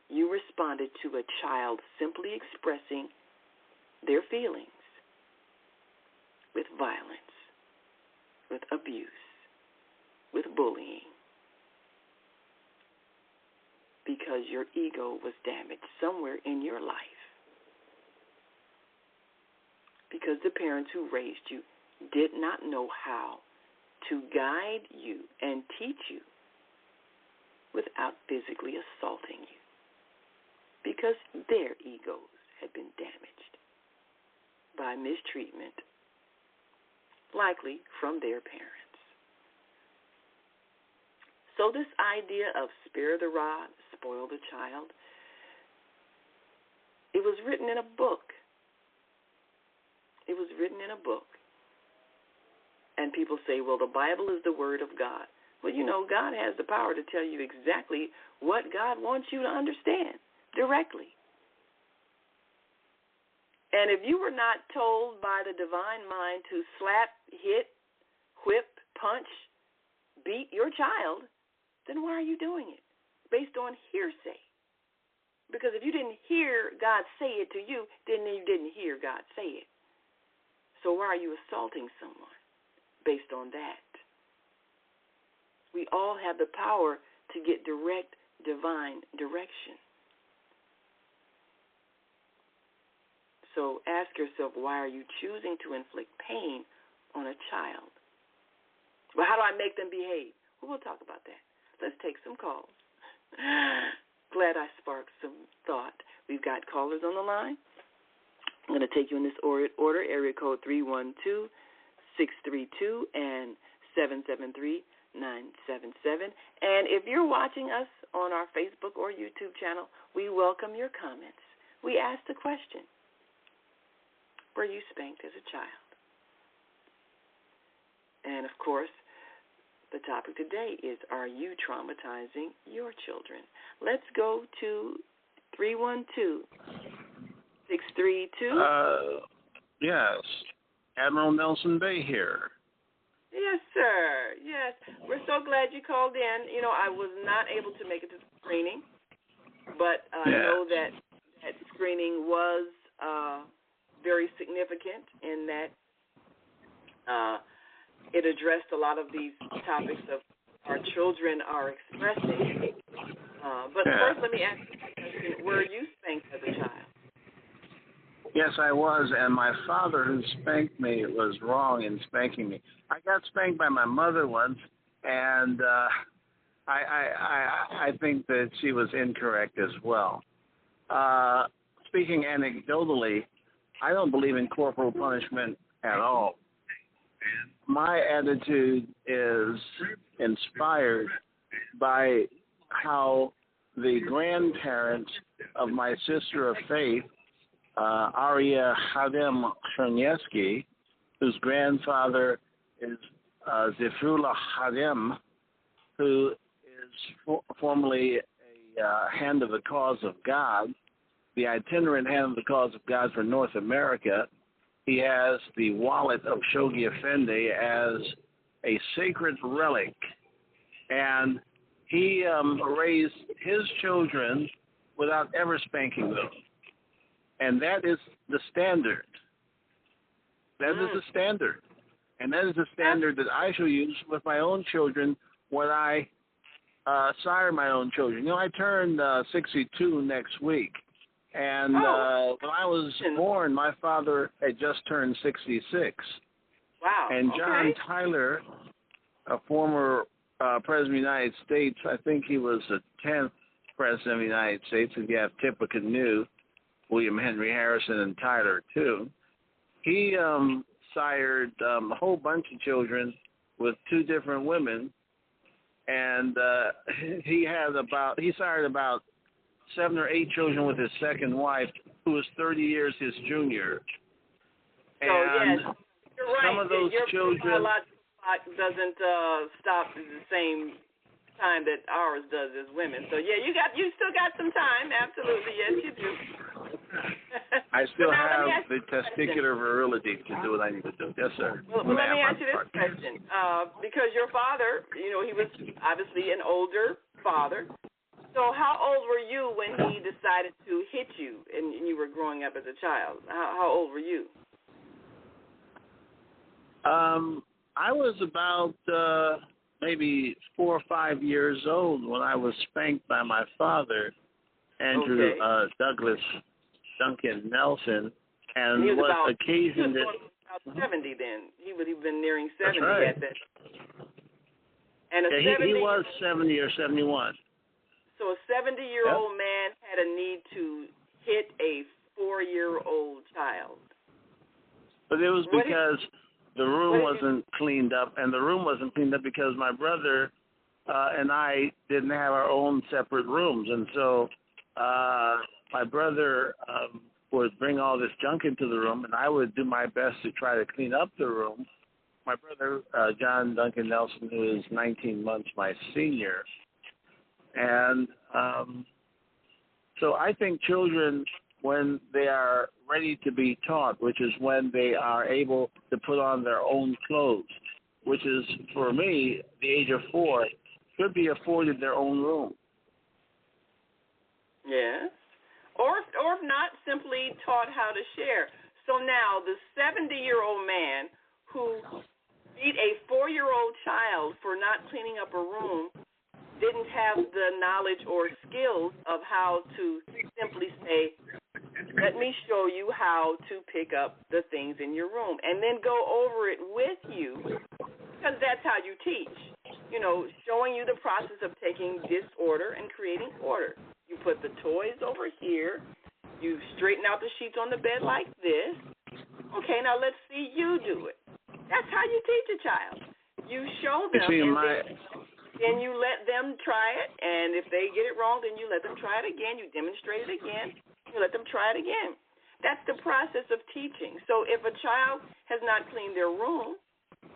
you responded to a child simply expressing their feelings with violence, with abuse, with bullying, because your ego was damaged somewhere in your life. Because the parents who raised you did not know how to guide you and teach you without physically assaulting you, because their egos had been damaged by mistreatment, likely from their parents. So this idea of spare the rod, spoil the child, it was written in a book. It was written in a book. And people say, well, the Bible is the Word of God. Well, you know, God has the power to tell you exactly what God wants you to understand directly. And if you were not told by the divine mind to slap, hit, whip, punch, beat your child, then why are you doing it? Based on hearsay. Because if you didn't hear God say it to you, then you didn't hear God say it. So why are you assaulting someone based on that? We all have the power to get direct divine direction. So ask yourself, why are you choosing to inflict pain on a child? Well, how do I make them behave? Well, we'll talk about that. Let's take some calls. Glad I sparked some thought. We've got callers on the line. I'm going to take you in this order, area code 312-632 and 773-977. And if you're watching us on our Facebook or YouTube channel, we welcome your comments. We ask the question, were you spanked as a child? And, of course, the topic today is, are you traumatizing your children? Let's go to 312-632. Yes. Admiral Nelson Bay here. Yes, sir. Yes. We're so glad you called in. You know, I was not able to make it to the screening, but I know that screening was very significant in that it addressed a lot of these topics of our children are expressing. But first, let me ask you a question. Were you spanked as a child? Yes, I was, and my father, who spanked me, was wrong in spanking me. I got spanked by my mother once, and I think that she was incorrect as well. Speaking anecdotally, I don't believe in corporal punishment at all. My attitude is inspired by how the grandparents of my sister of faith, Aria Hadem Cherniewski, whose grandfather is Zifrullah Hadem, who is formerly a hand of the cause of God, the itinerant hand of the cause of God for North America. He has the wallet of Shoghi Effendi as a sacred relic, and he raised his children without ever spanking them. And that is the standard. That is the standard. And that is the standard that I shall use with my own children when I sire my own children. You know, I turned 62 next week. And when I was born, my father had just turned 66. Wow. And John Tyler, a former president of the United States, I think he was the 10th president of the United States, if you have Tippecanoe, William Henry Harrison, and Tyler, too. He sired a whole bunch of children with two different women, and he sired about 7 or 8 children with his second wife, who was 30 years his junior. And yes, you're right. Some of those children, biological clock doesn't stop at the same time that ours does as women. So yeah, you still got some time. Absolutely, yes, you do. I still have the testicular virility to do what I need to do. Yes, sir. Well, let me ask you this question. Because your father, you know, he was obviously an older father. So how old were you when he decided to hit you and you were growing up as a child? How old were you? I was about maybe 4 or 5 years old when I was spanked by my father, Andrew Douglas Duncan Nelson, and he was what occasioned it. He was about 70 then. He would have been nearing 70 at that. And he was 70 or 71. So a 70-year-old man had a need to hit a 4-year-old child. But it was because the room wasn't cleaned up, and the room wasn't cleaned up because my brother and I didn't have our own separate rooms. And so my brother would bring all this junk into the room, and I would do my best to try to clean up the room. my brother, John Duncan Nelson, who is 19 months my senior. And so I think children, when they are ready to be taught, which is when they are able to put on their own clothes, which is, for me, the age of 4, should be afforded their own room. Yes. Or if not, simply taught how to share. So now the 70-year-old man who beat a 4-year-old child for not cleaning up a room didn't have the knowledge or skills of how to simply say, let me show you how to pick up the things in your room, and then go over it with you, because that's how you teach. You know, showing you the process of taking disorder and creating order. You put the toys over here. You straighten out the sheets on the bed like this. Okay, now let's see you do it. That's how you teach a child. You show them, then you let them try it, and if they get it wrong, then you let them try it again. You demonstrate it again. You let them try it again. That's the process of teaching. So if a child has not cleaned their room,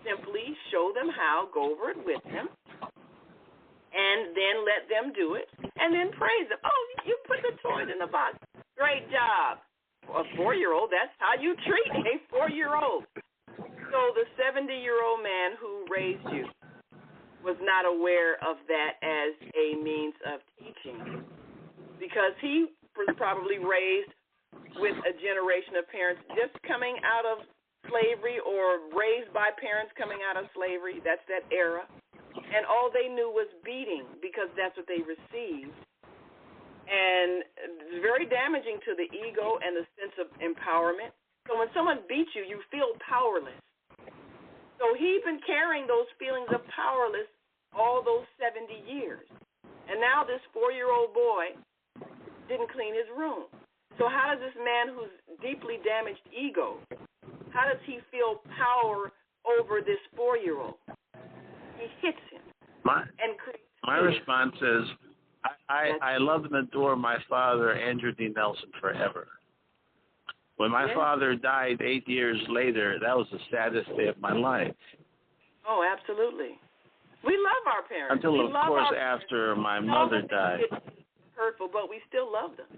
simply show them how, go over it with them, and then let them do it, and then praise them. Oh, you put the toys in the box. Great job. A 4-year-old, that's how you treat a 4-year-old. So the 70-year-old man who raised you was not aware of that as a means of teaching, because he was probably raised with a generation of parents just coming out of slavery or raised by parents coming out of slavery. That's that era. And all they knew was beating, because that's what they received. And it's very damaging to the ego and the sense of empowerment. So when someone beats you, you feel powerless. So he's been carrying those feelings of powerless all those 70 years. And now this 4-year-old boy didn't clean his room. So how does this man who's deeply damaged ego, how does he feel power over this 4-year-old? He hits him. My response is, I love and adore my father, Andrew D. Nelson, forever. When my father died 8 years later, that was the saddest day of my life. Oh, absolutely. We love our parents. Until, of course, after my mother died. It's hurtful, but we still love them.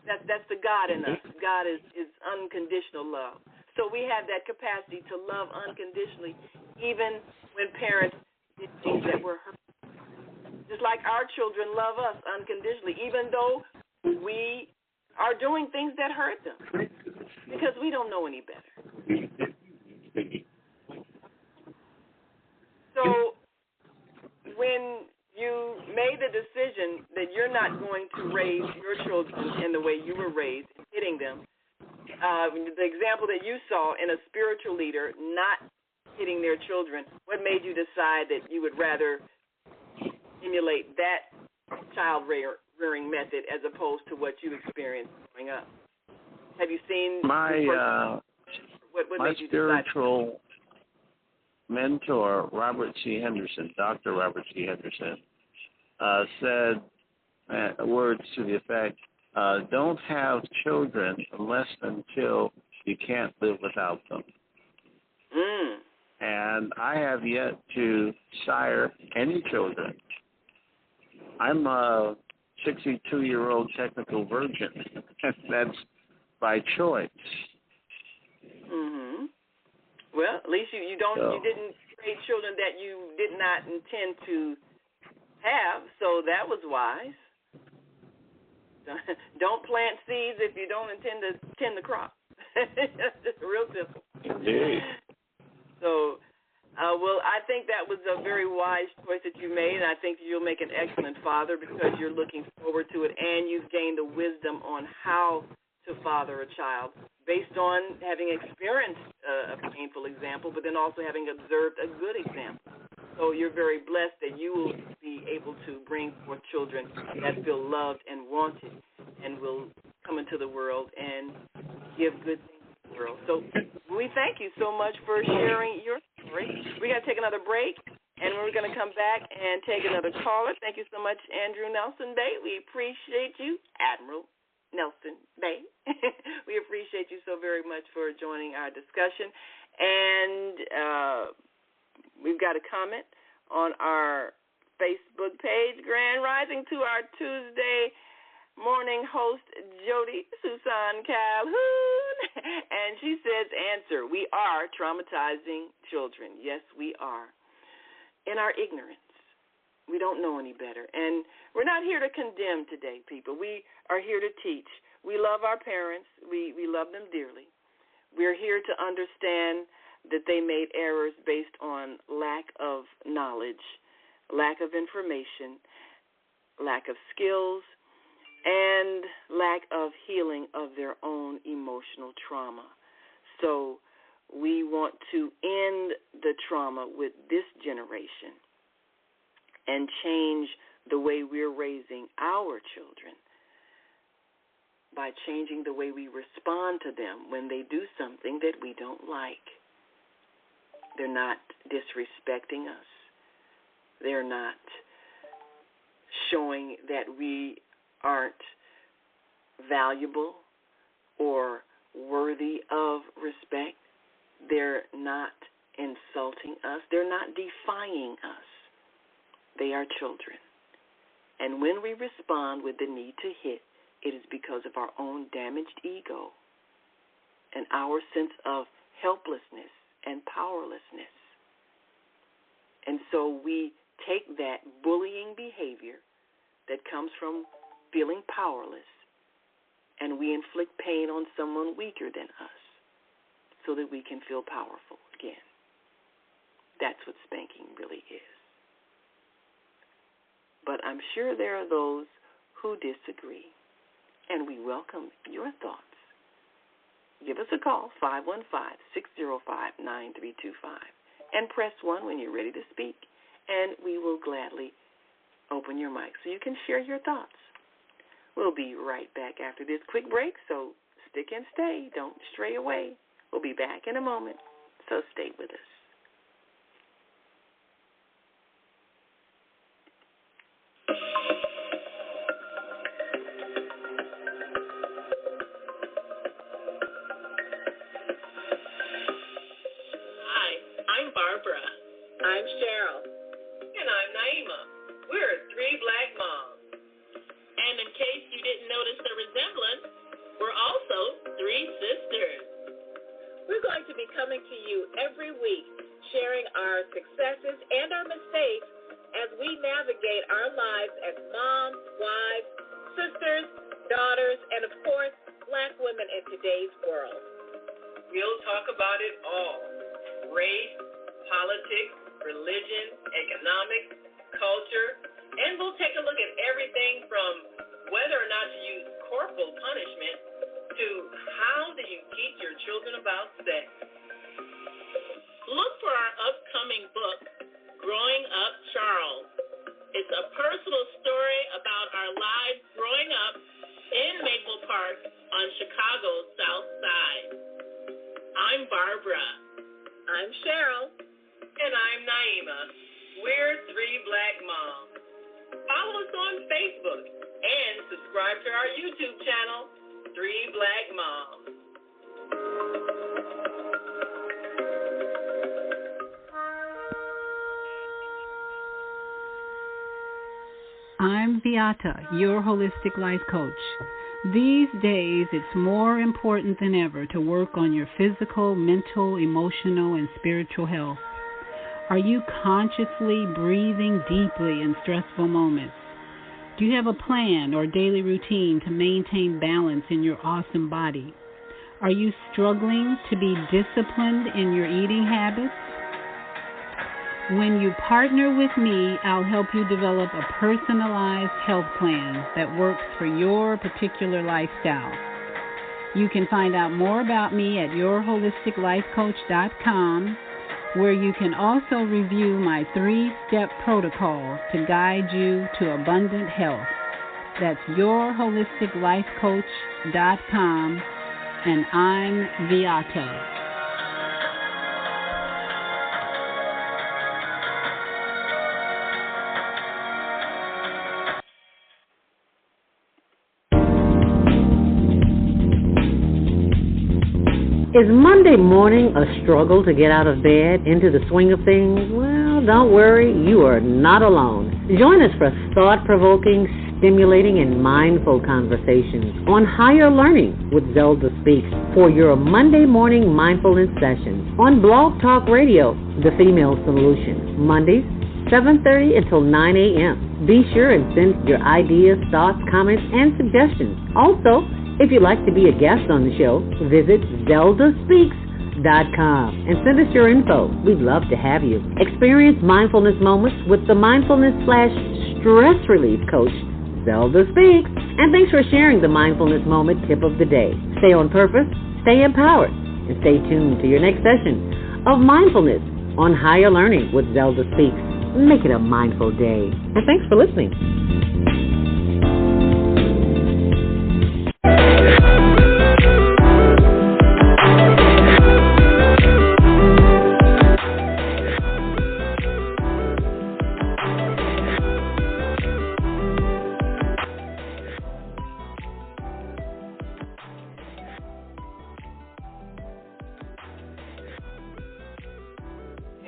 That's the God in us. God is unconditional love. So we have that capacity to love unconditionally, even when parents did things that were hurtful. Just like our children love us unconditionally, even though we are doing things that hurt them, because we don't know any better. So when you made the decision that you're not going to raise your children in the way you were raised, hitting them, the example that you saw in a spiritual leader not hitting their children, what made you decide that you would rather emulate that child rearing method as opposed to what you experienced growing up? Have you seen my my spiritual mentor, Robert C. Henderson, Dr. Robert C. Henderson, said words to the effect, don't have children unless until you can't live without them. And I have yet to sire any children. I'm a 62-year-old technical virgin. That's by choice. Mm-hmm. Well, at least you didn't create children that you did not intend to have, so that was wise. Don't plant seeds if you don't intend to tend the crop. That's just real simple. Indeed. So, well, I think that was a very wise choice that you made, and I think you'll make an excellent father because you're looking forward to it, and you've gained the wisdom on how to father a child based on having experienced a painful example, but then also having observed a good example. So you're very blessed that you will be able to bring forth children that feel loved and wanted and will come into the world and give good things to the world. So we thank you so much for sharing your story. We're going to take another break, and we're going to come back and take another caller. Thank you so much, Andrew Nelson Bay. We appreciate you, Admiral Nelson Bay. We appreciate you so very much for joining our discussion. And We've got a comment on our Facebook page. Grand rising to our Tuesday morning host, Jody Susan Calhoun. And she says, answer, we are traumatizing children. Yes, we are. In our ignorance. We don't know any better. And we're not here to condemn today, people. We are here to teach. We love our parents. We love them dearly. We're here to understand that they made errors based on lack of knowledge, lack of information, lack of skills, and lack of healing of their own emotional trauma. So we want to end the trauma with this generation and change the way we're raising our children by changing the way we respond to them when they do something that we don't like. They're not disrespecting us. They're not showing that we aren't valuable or worthy of respect. They're not insulting us. They're not defying us. They are children. And when we respond with the need to hit, it is because of our own damaged ego and our sense of helplessness and powerlessness. And so we take that bullying behavior that comes from feeling powerless and we inflict pain on someone weaker than us so that we can feel powerful again. That's what spanking really is. But I'm sure there are those who disagree, and we welcome your thoughts. Give us a call, 515-605-9325, and press 1 when you're ready to speak, and we will gladly open your mic so you can share your thoughts. We'll be right back after this quick break, so stick and stay. Don't stray away. We'll be back in a moment, so stay with us. I'm Cheryl. And I'm Naima. We're 3 black moms. And in case you didn't notice the resemblance, we're also 3 sisters. We're going to be coming to you every week, sharing our successes and our mistakes as we navigate our lives as moms, wives, sisters, daughters, and of course, black women in today's world. We'll talk about it all. Race, politics, religion, economics, culture, and we'll take a look at everything from whether or not to use corporal punishment to how do you teach your children about sex. Look for our upcoming book, Growing Up Charles. It's a personal story about our lives growing up in Maple Park on Chicago's South Side. I'm Barbara. I'm Cheryl. And I'm Naima. We're 3 black moms. Follow us on Facebook and subscribe to our YouTube channel, 3 Black Moms. I'm Beata, your holistic life coach. These days, it's more important than ever to work on your physical, mental, emotional, and spiritual health. Are you consciously breathing deeply in stressful moments? Do you have a plan or daily routine to maintain balance in your awesome body? Are you struggling to be disciplined in your eating habits? When you partner with me, I'll help you develop a personalized health plan that works for your particular lifestyle. You can find out more about me at yourholisticlifecoach.com, where you can also review my 3-step protocol to guide you to abundant health. That's yourholisticlifecoach.com, and I'm Beata. Is Monday morning a struggle to get out of bed into the swing of things? Well, Well, don't worry, you are not alone. Join us for thought-provoking, stimulating, and mindful conversations on higher learning with Zelda Speaks for your Monday morning mindfulness sessions on Blog Talk Radio, The Female Solution, Mondays, 7:30 until 9 a.m. Be sure and send your ideas, thoughts, comments, and suggestions. Also, if you'd like to be a guest on the show, visit ZeldaSpeaks.com and send us your info. We'd love to have you. Experience mindfulness moments with the mindfulness/stress relief coach, Zelda Speaks. And thanks for sharing the mindfulness moment tip of the day. Stay on purpose, stay empowered, and stay tuned to your next session of mindfulness on Higher Learning with Zelda Speaks. Make it a mindful day. And thanks for listening.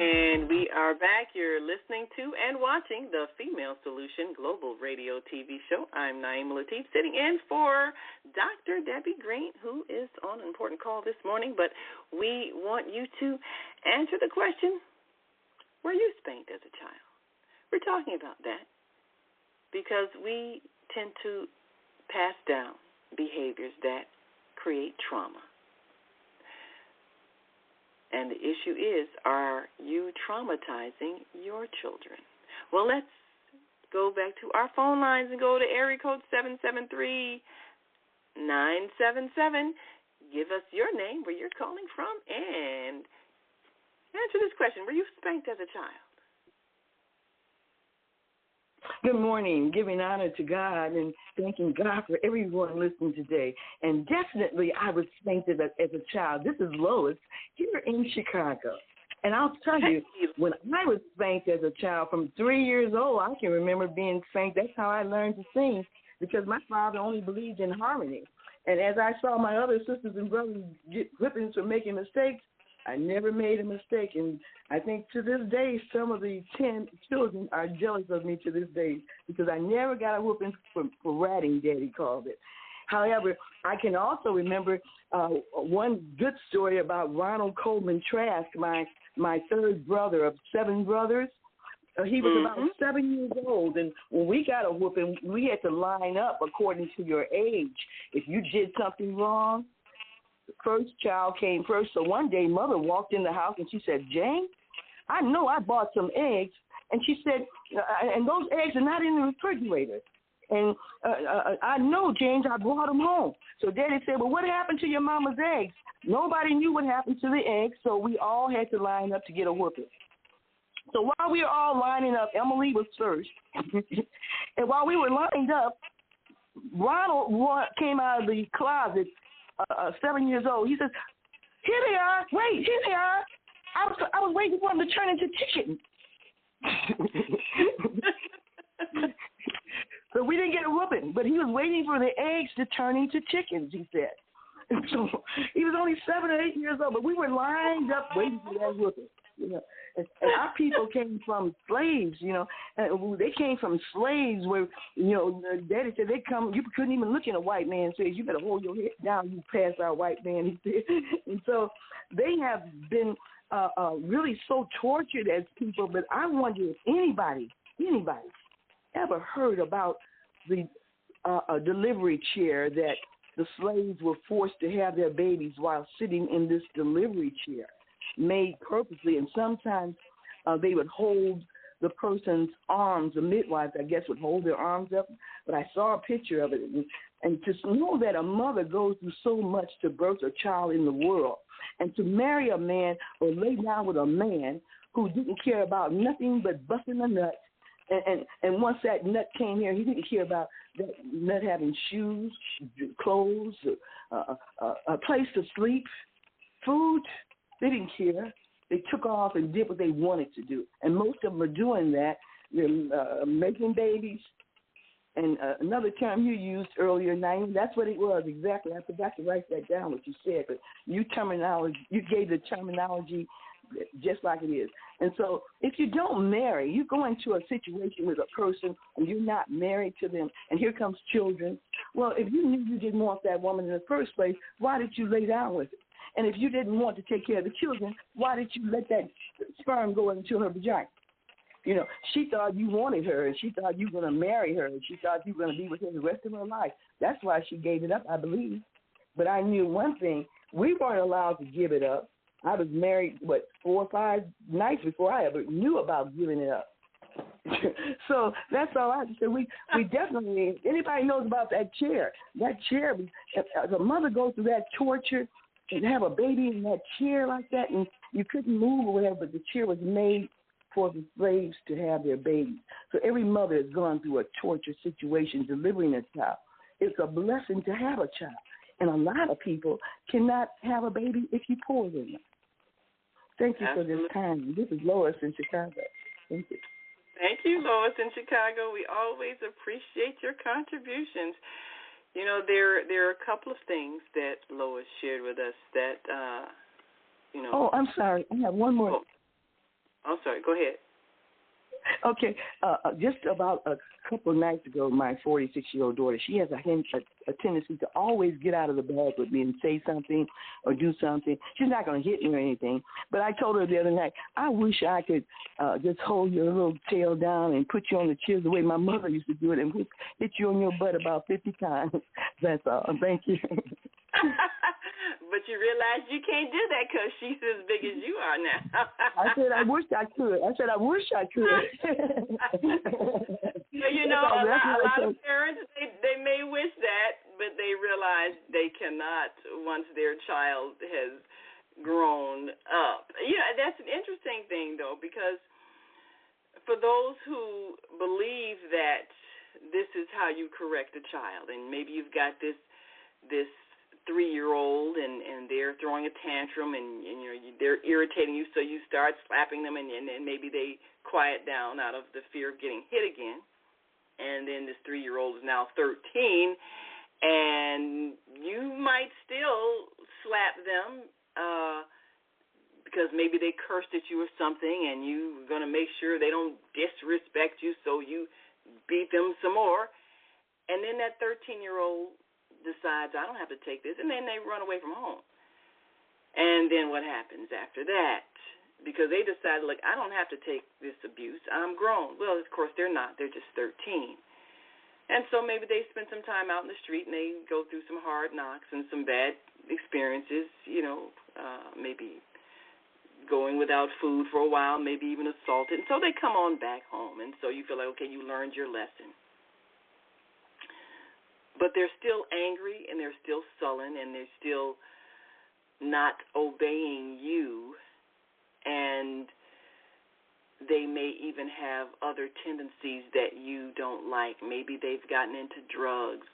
And we are back. You're listening to and watching the Female Solution Global Radio TV show. I'm Naima Latif, sitting in for Dr. Debbie Green, who is on an important call this morning. But we want you to answer the question, were you spanked as a child? We're talking about that because we tend to pass down behaviors that create trauma. And the issue is, are you traumatizing your children? Well, let's go back to our phone lines and go to area code 773-977. Give us your name, where you're calling from, and answer this question. Were you spanked as a child? Good morning. Giving honor to God and thanking God for everyone listening today. And definitely I was spanked as a child. This is Lois here in Chicago. And I'll tell you, when I was spanked as a child from 3 years old, I can remember being spanked. That's how I learned to sing, because my father only believed in harmony. And as I saw my other sisters and brothers get whippings for making mistakes, I never made a mistake. And I think to this day, some of the 10 children are jealous of me to this day, because I never got a whooping for ratting, Daddy called it. However, I can also remember one good story about Ronald Coleman Trask, my third brother of 7 brothers. He was about 7 years old, and when we got a whooping, we had to line up according to your age. If you did something wrong, the first child came first. So one day, Mother walked in the house, and she said, Jane, I know I bought some eggs. And she said, and those eggs are not in the refrigerator. And I know, James, I brought them home. So Daddy said, well, what happened to your mama's eggs? Nobody knew what happened to the eggs, so we all had to line up to get a whooping. So while we were all lining up, Emily was first. And while we were lined up, Ronald came out of the closet, 7 years old. He says, here they are. Wait, here they are. I was waiting for them to turn into chicken. So we didn't get a whooping, but he was waiting for the eggs to turn into chickens, he said. And so he was only 7 or 8 years old, but we were lined up waiting for that whooping. You know, and our people came from slaves, you know, and they came from slaves where, you know, Daddy said you couldn't even look in a white man's face. You better hold your head down, you pass our white man, he said. And so they have been really so tortured as people, but I wonder if anybody ever heard about the delivery chair that the slaves were forced to have their babies while sitting in this delivery chair, made purposely, and sometimes they would hold the person's arms, the midwives, I guess, would hold their arms up, but I saw a picture of it, and to know that a mother goes through so much to birth a child in the world, and to marry a man or lay down with a man who didn't care about nothing but busting a nut, and once that nut came here, he didn't care about that nut having shoes, clothes, a place to sleep, food. They didn't care. They took off and did what they wanted to do. And most of them are doing that. They're making babies. And another term you used earlier, Naeem, that's what it was exactly. I forgot to write that down, what you said. But you gave the terminology just like it is. And so if you don't marry, you go into a situation with a person and you're not married to them, and here comes children. Well, if you knew you didn't want that woman in the first place, why did you lay down with it? And if you didn't want to take care of the children, why did you let that sperm go into her vagina? You know, she thought you wanted her, and she thought you were going to marry her, and she thought you were going to be with her the rest of her life. That's why she gave it up, I believe. But I knew one thing. We weren't allowed to give it up. I was married, 4 or 5 nights before I ever knew about giving it up. So that's all I have to say. We definitely, anybody knows about that chair. That chair, as a mother goes through that torture and have a baby in that chair like that, and you couldn't move or whatever, but the chair was made for the slaves to have their babies. So every mother has gone through a torture situation delivering a child. It's a blessing to have a child. And a lot of people cannot have a baby if you poison them. Thank you for this time. This is Lois in Chicago. Thank you. Thank you, Lois in Chicago. We always appreciate your contributions. You know, there are a couple of things that Lois shared with us that, you know. Oh, I'm sorry. I have one more. Oh, sorry. Go ahead. Okay. Just about a couple of nights ago, my 46-year-old daughter, she has a tendency to always get out of the bag with me and say something or do something. She's not going to hit me or anything. But I told her the other night, I wish I could just hold your little tail down and put you on the chair the way my mother used to do it and hit you on your butt about 50 times. That's all. Thank you. But you realize you can't do that because she's as big as you are now. I said I wish I could. So, you know, a lot of parents, they may wish that, but they realize they cannot once their child has grown up. You know, that's an interesting thing, though, because for those who believe that this is how you correct a child, and maybe you've got this 3-year-old and they're throwing a tantrum and you know they're irritating you, so you start slapping them and maybe they quiet down out of the fear of getting hit again. And then this 3-year-old is now 13, and you might still slap them because maybe they cursed at you or something, and you're going to make sure they don't disrespect you, so you beat them some more. And then that 13-year-old decides, I don't have to take this, and then they run away from home. And then what happens after that? Because they decide, look, I don't have to take this abuse. I'm grown. Well, of course, they're not. They're just 13. And so maybe they spend some time out in the street, and they go through some hard knocks and some bad experiences, you know, maybe going without food for a while, maybe even assaulted. And so they come on back home. And so you feel like, okay, you learned your lesson. But they're still angry, and they're still sullen, and they're still not obeying you, and they may even have other tendencies that you don't like. Maybe they've gotten into drugs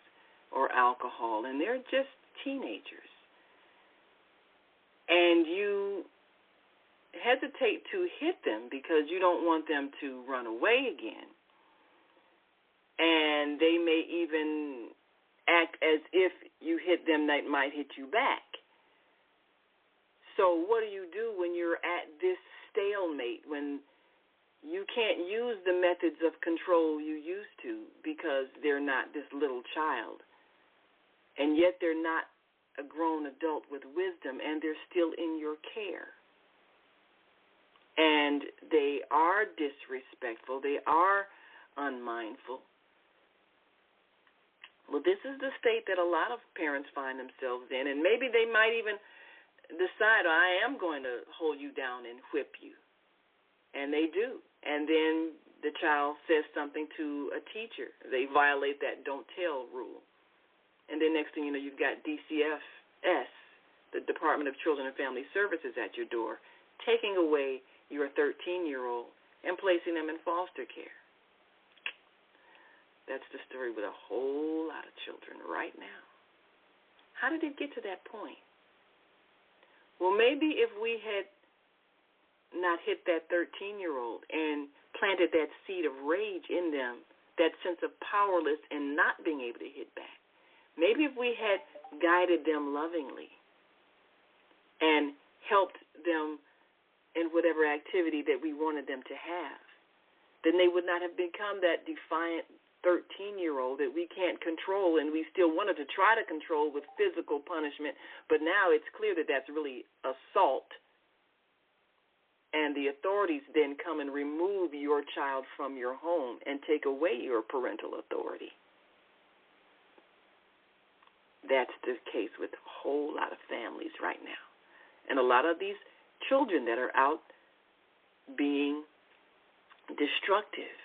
or alcohol, and they're just teenagers. And you hesitate to hit them because you don't want them to run away again. And they may even act as if you hit them, they might hit you back. So what do you do when you're at this stalemate, when you can't use the methods of control you used to because they're not this little child, and yet they're not a grown adult with wisdom, and they're still in your care? And they are disrespectful. They are unmindful. Well, this is the state that a lot of parents find themselves in, and maybe they might even decide, I am going to hold you down and whip you. And they do. And then the child says something to a teacher. They violate that don't tell rule. And then next thing you know, you've got DCFS, the Department of Children and Family Services, at your door, taking away your 13-year-old and placing them in foster care. That's the story with a whole lot of children right now. How did it get to that point? Well, maybe if we had not hit that 13-year-old and planted that seed of rage in them, that sense of powerless and not being able to hit back, maybe if we had guided them lovingly and helped them in whatever activity that we wanted them to have, then they would not have become that defiant 13-year-old that we can't control, and we still wanted to try to control with physical punishment. But now it's clear that that's really assault, and the authorities then come and remove your child from your home and take away your parental authority. That's the case with a whole lot of families right now. And a lot of these children that are out being destructive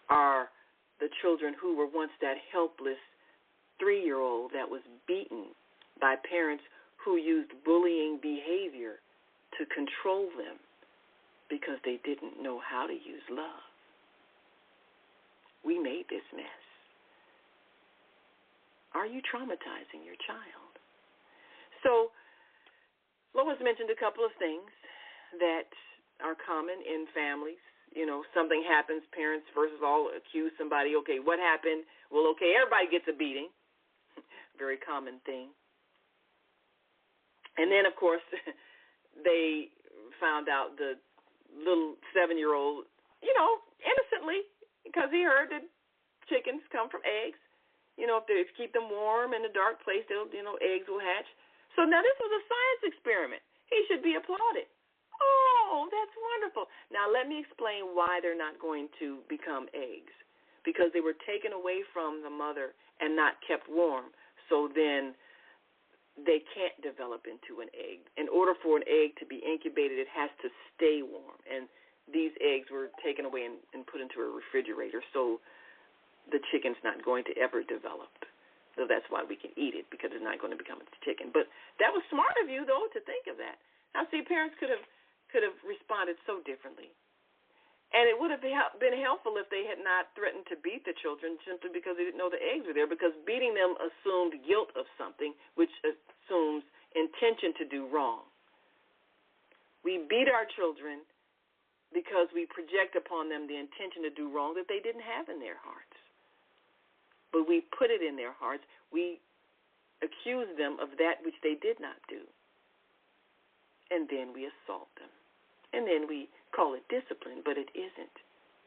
are the children who were once that helpless 3-year-old that was beaten by parents who used bullying behavior to control them because they didn't know how to use love. We made this mess. Are you traumatizing your child? So Lois mentioned a couple of things that are common in families. You know, something happens, parents first of all accuse somebody, okay, what happened? Well, okay, everybody gets a beating. Very common thing. And then, of course, they found out the little 7-year-old, you know, innocently, because he heard that chickens come from eggs. You know, if you keep them warm in a dark place, they'll, you know, eggs will hatch. So now this was a science experiment. He should be applauded. Oh, that's wonderful. Now let me explain why they're not going to become eggs. Because they were taken away from the mother and not kept warm. So then they can't develop into an egg. In order for an egg to be incubated, it has to stay warm. And these eggs were taken away and put into a refrigerator. So the chicken's not going to ever develop. So that's why we can eat it, because it's not going to become a chicken. But that was smart of you, though, to think of that. Now, see, parents could have responded so differently. And it would have been helpful if they had not threatened to beat the children simply because they didn't know the eggs were there, because beating them assumed guilt of something, which assumes intention to do wrong. We beat our children because we project upon them the intention to do wrong that they didn't have in their hearts. But we put it in their hearts. We accuse them of that which they did not do. And then we assault them. And then we call it discipline, but it isn't.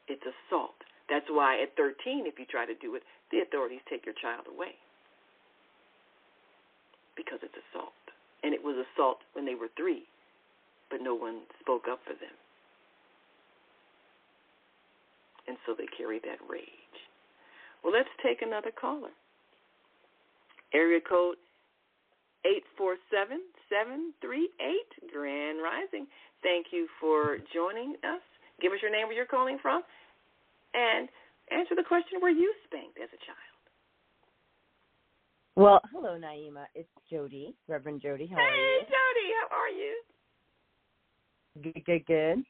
It's assault. That's why at 13, if you try to do it, the authorities take your child away. Because it's assault. And it was assault when they were 3, but no one spoke up for them. And so they carry that rage. Well, let's take another caller. Area code 847-738, Grand Rising. Thank you for joining us. Give us your name, where you're calling from, and answer the question, were you spanked as a child? Well, hello, Naima. It's Jody, Reverend Jody. How are you? Hey, Jody, how are you? Good.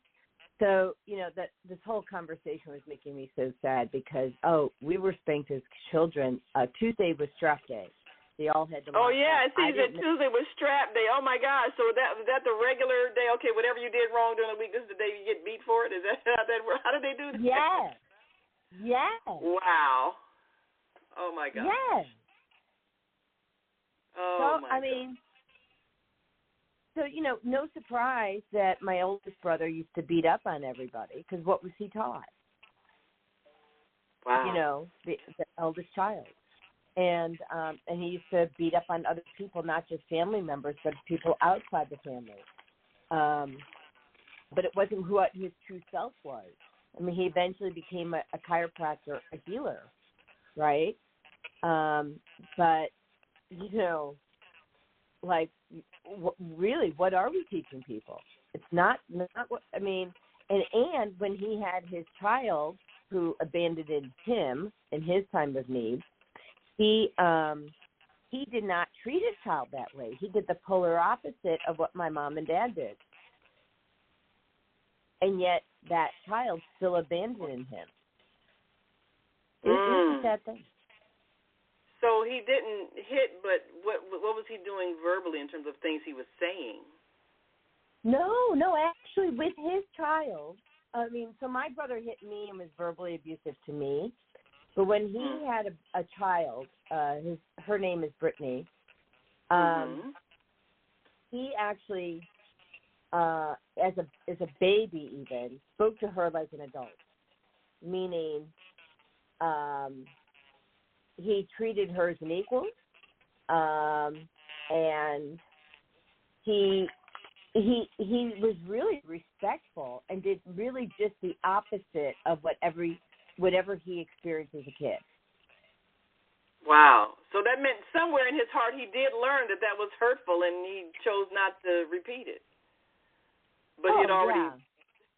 So, you know, this whole conversation was making me so sad because, we were spanked as children. Tuesday was strap day. They all had to. Oh, yeah, I see that Tuesday was strap day. Oh, my gosh. So was that the regular day? Okay, whatever you did wrong during the week, this is the day you get beat for it? Is that how that works? How did they do that? Yes. Wow. Oh, my gosh. Yes. Oh, so, So, you know, no surprise that my oldest brother used to beat up on everybody, because what was he taught? Wow. You know, the eldest child. And he used to beat up on other people, not just family members, but people outside the family. But it wasn't who his true self was. I mean, he eventually became a chiropractor, a healer, right? But, you know, like, really, what are we teaching people? It's not what, I mean, and when he had his child who abandoned him in his time of need, he did not treat his child that way. He did the polar opposite of what my mom and dad did. And yet that child still abandoned him. It's a sad thing. So he didn't hit, but what was he doing verbally in terms of things he was saying? No, actually with his child, I mean, so my brother hit me and was verbally abusive to me. But when he had a child, her name is Brittany, he actually as a baby even, spoke to her like an adult, meaning he treated her as an equal, and he was really respectful and did really just the opposite of whatever he experienced as a kid. Wow. So that meant somewhere in his heart he did learn that was hurtful, and he chose not to repeat it. But he'd already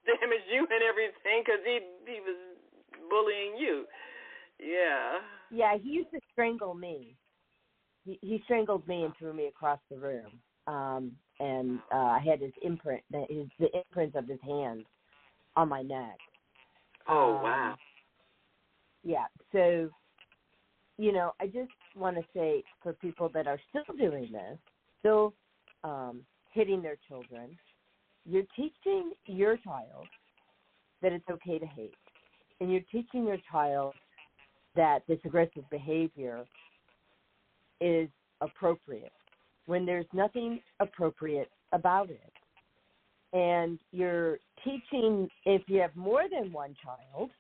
damaged you and everything because he was bullying you. Yeah. Yeah, he used to strangle me. He strangled me and threw me across the room. And I had his imprint, the imprint of his hands on my neck. Oh, wow. Yeah, so, I just want to say for people that are still doing this, still hitting their children, you're teaching your child that it's okay to hate. And you're teaching your child that this aggressive behavior is appropriate when there's nothing appropriate about it. And you're teaching, if you have more than one child,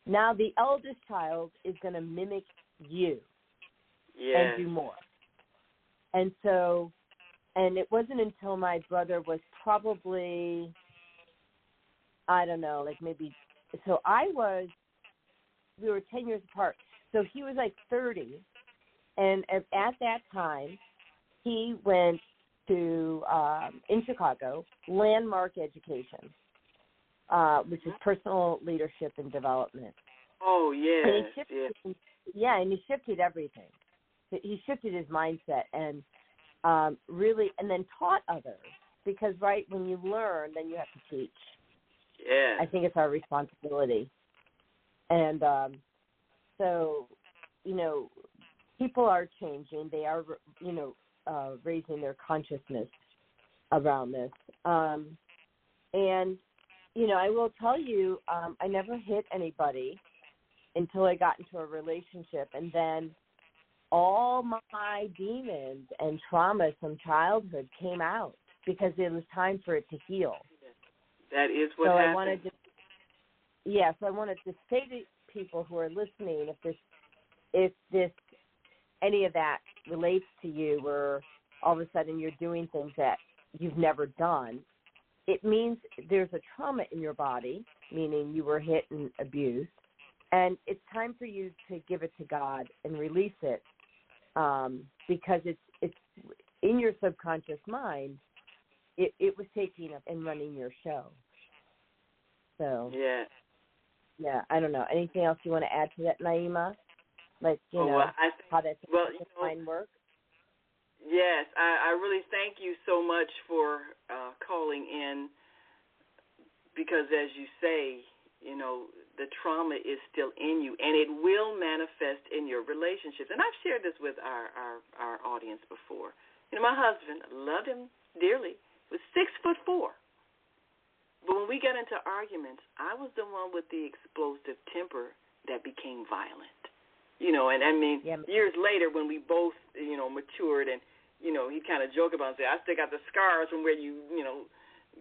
now the eldest child is going to mimic you and do more. And so, and it wasn't until my brother was probably, I don't know, like maybe, so we were 10 years apart. So he was like 30. And at that time, he went to, in Chicago, Landmark Education, which is personal leadership and development. Oh, yeah. And he shifted everything. He shifted his mindset and really, and then taught others. Because, right, when you learn, then you have to teach. Yeah. I think it's our responsibility. And so, people are changing. They are, raising their consciousness around this. And, I will tell you, I never hit anybody until I got into a relationship. And then all my demons and traumas from childhood came out because it was time for it to heal. That is what happened. So I wanted to say to people who are listening, if any of that relates to you, or all of a sudden you're doing things that you've never done, it means there's a trauma in your body, meaning you were hit and abused, and it's time for you to give it to God and release it, because it's in your subconscious mind. It was taking up and running your show. So yeah, I don't know. Anything else you want to add to that, Naima? Like, how that mind works? Yes, I really thank you so much for calling in, because as you say, the trauma is still in you, and it will manifest in your relationships. And I've shared this with our audience before. My husband, I loved him dearly, was 6'4". But when we got into arguments, I was the one with the explosive temper that became violent. And I mean, years later when we both, matured, and, he'd kind of joke about it and say, I still got the scars from where you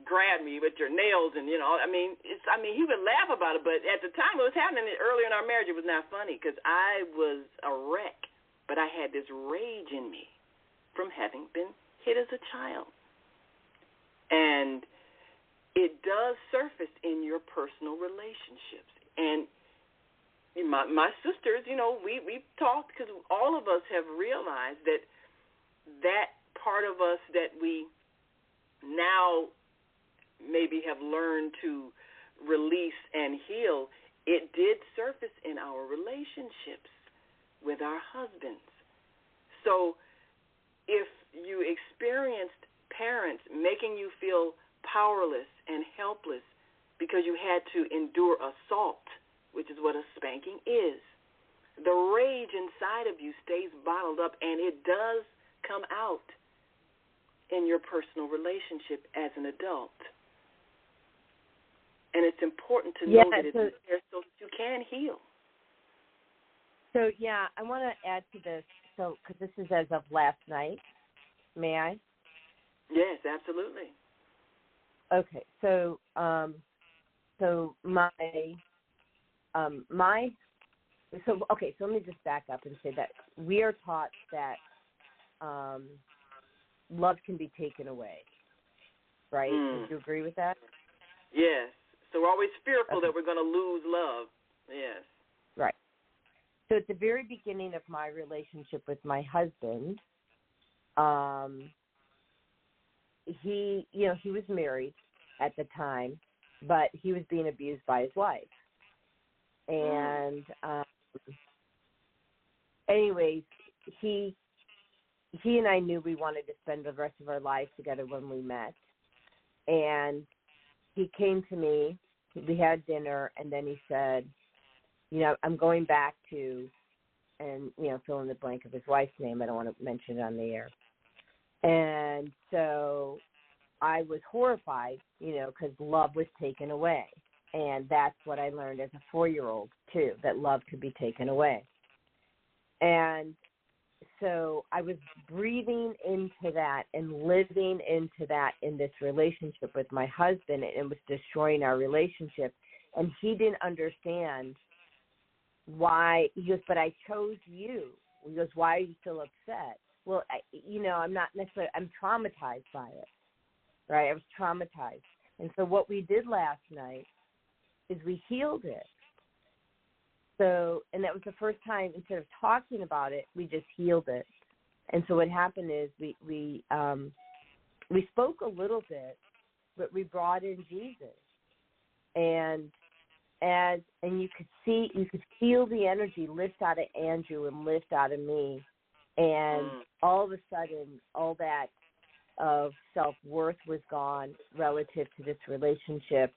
grabbed me with your nails, and, he would laugh about it, but at the time it was happening earlier in our marriage, it was not funny because I was a wreck, but I had this rage in me from having been hit as a child. And it does surface in your personal relationships. And my sisters, we've talked, because all of us have realized that part of us that we now maybe have learned to release and heal, it did surface in our relationships with our husbands. So if you experienced parents making you feel powerless and helpless because you had to endure assault, which is what a spanking is, the rage inside of you stays bottled up, and it does come out in your personal relationship as an adult. And it's important to know that it's there so that you can heal. So, I want to add to this, because this is as of last night. May I? Yes, absolutely. Okay, so so let me just back up and say that we are taught that love can be taken away, right? Would you agree with that? Yes. So we're always fearful that we're going to lose love. Yes. Right. So at the very beginning of my relationship with my husband, he was married at the time, but he was being abused by his wife. And anyways, he and I knew we wanted to spend the rest of our lives together when we met. And he came to me, we had dinner, and then he said, I'm going back to, and, fill in the blank of his wife's name. I don't want to mention it on the air. And so I was horrified, because love was taken away. And that's what I learned as a 4-year-old, too, that love could be taken away. And so I was breathing into that and living into that in this relationship with my husband, and it was destroying our relationship. And he didn't understand why. He goes, but I chose you. He goes, why are you still upset? Well, I'm not necessarily, I'm traumatized by it, right? I was traumatized. And so what we did last night is we healed it. So, and that was the first time, instead of talking about it, we just healed it. And so what happened is we spoke a little bit, but we brought in Jesus. And you could feel the energy lift out of Andrew and lift out of me. And all of a sudden, all that of self-worth was gone relative to this relationship.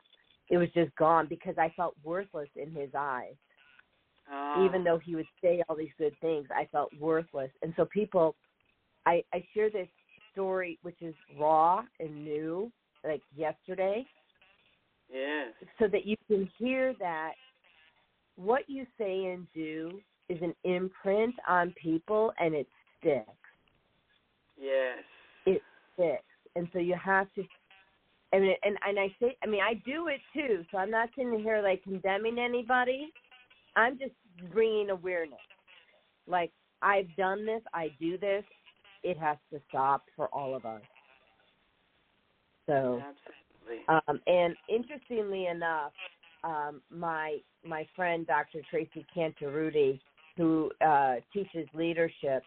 It was just gone because I felt worthless in his eyes. Even though he would say all these good things, I felt worthless. And so people, I share this story, which is raw and new, like yesterday. Yes. So that you can hear that what you say and do is an imprint on people, and it sticks. Yes. It sticks. And so you have to, and I say, I do it too, so I'm not sitting here like condemning anybody. I'm just bringing awareness. Like, I've done this, I do this, it has to stop for all of us. So, and interestingly enough, my friend Dr. Tracy Cantarutti, who teaches leadership,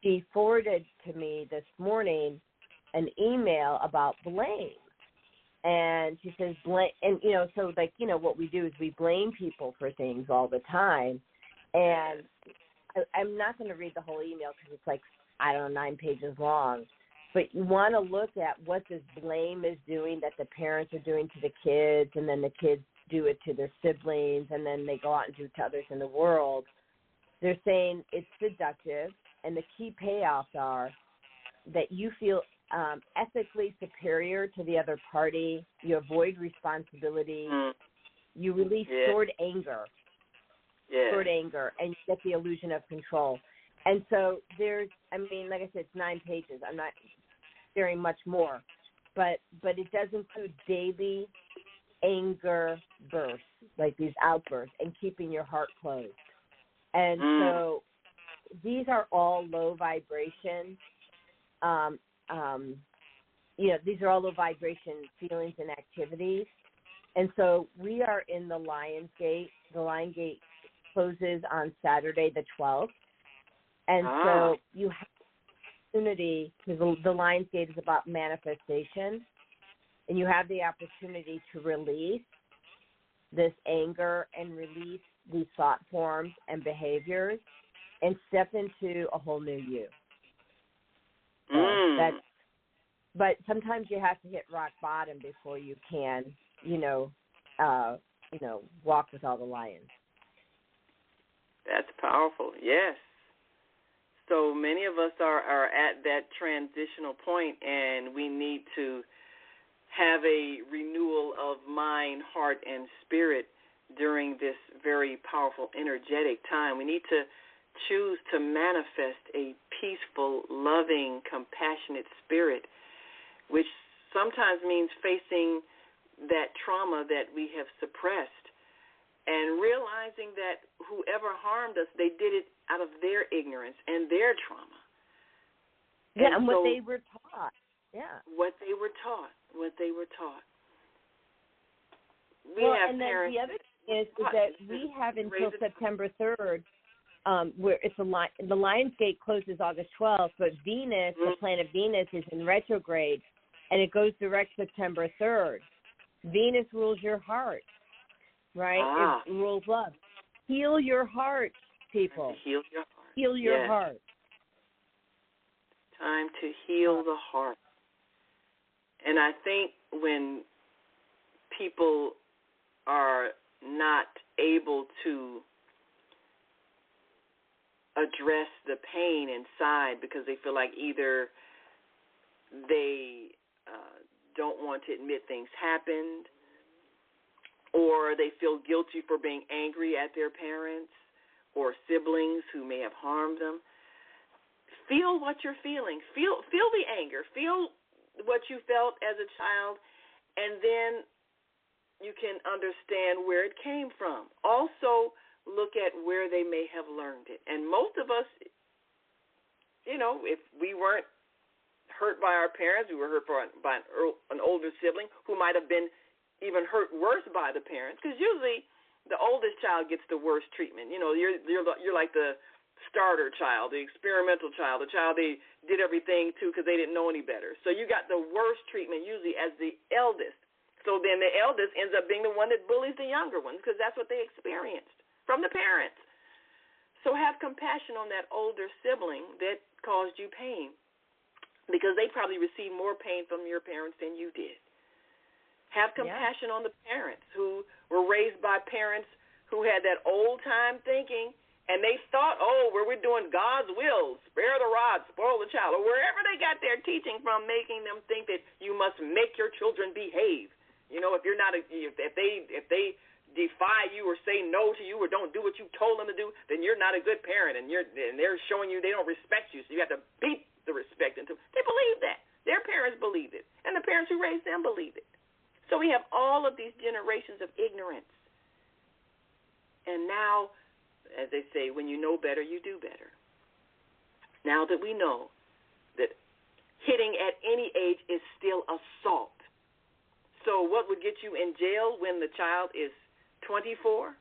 she forwarded to me this morning an email about blame. And she says, blame, and, so like, what we do is we blame people for things all the time. And I'm not going to read the whole email because it's like, 9 pages long. But you want to look at what this blame is doing that the parents are doing to the kids, and then the kids do it to their siblings, and then they go out and do it to others in the world. They're saying it's seductive, and the key payoffs are that you feel ethically superior to the other party, you avoid responsibility, you release stored anger, and you get the illusion of control. And so there's, like I said, it's 9 pages. I'm not sharing much more, but it does include daily anger bursts, like these outbursts, and keeping your heart closed. And so these are all low vibration. These are all low vibration feelings and activities. And so we are in the Lion's Gate. The Lion Gate closes on Saturday the 12th. And so you have the opportunity, because the Lion's Gate is about manifestation, and you have the opportunity to release this anger and release these thought forms and behaviors and step into a whole new you. But sometimes you have to hit rock bottom before you can, walk with all the lions. That's powerful. Yes. So many of us are at that transitional point, and we need to have a renewal of mind, heart, and spirit during this very powerful, energetic time. We need to choose to manifest a peaceful, loving, compassionate spirit, which sometimes means facing that trauma that we have suppressed and realizing that whoever harmed us, they did it out of their ignorance and their trauma. Yeah, and so what they were taught. Yeah. What they were taught. Well, and then the other thing is that we have until September 3rd, where it's the Lionsgate closes August 12th, but Venus, the planet Venus, is in retrograde, and it goes direct September 3rd. Venus rules your heart, right? It rules love. Heal your heart, people. Heal your heart. Heal your heart. Time to heal the heart. And I think when people are not able to address the pain inside because they feel like either they don't want to admit things happened, or they feel guilty for being angry at their parents or siblings who may have harmed them. Feel what you're feeling. Feel the anger. Feel what you felt as a child, and then you can understand where it came from. Also, look at where they may have learned it. And most of us, if we weren't hurt by our parents, we were hurt by an older sibling who might have been even hurt worse by the parents, because usually the oldest child gets the worst treatment. You're like the starter child, the experimental child, the child they did everything to because they didn't know any better. So you got the worst treatment usually as the eldest. So then the eldest ends up being the one that bullies the younger ones because that's what they experienced from the parents. So have compassion on that older sibling that caused you pain, because they probably received more pain from your parents than you did. Have compassion on the parents who were raised by parents who had that old-time thinking, and they thought, we're doing God's will, spare the rod, spoil the child, or wherever they got their teaching from, making them think that you must make your children behave. If you're not, if they defy you or say no to you or don't do what you told them to do, then you're not a good parent, and they're showing you they don't respect you, so you have to beat the respect into them. They believe that. Their parents believed it, and the parents who raised them believed it. So we have all of these generations of ignorance. And now, as they say, when you know better, you do better. Now that we know that hitting at any age is still assault. So what would get you in jail when the child is 24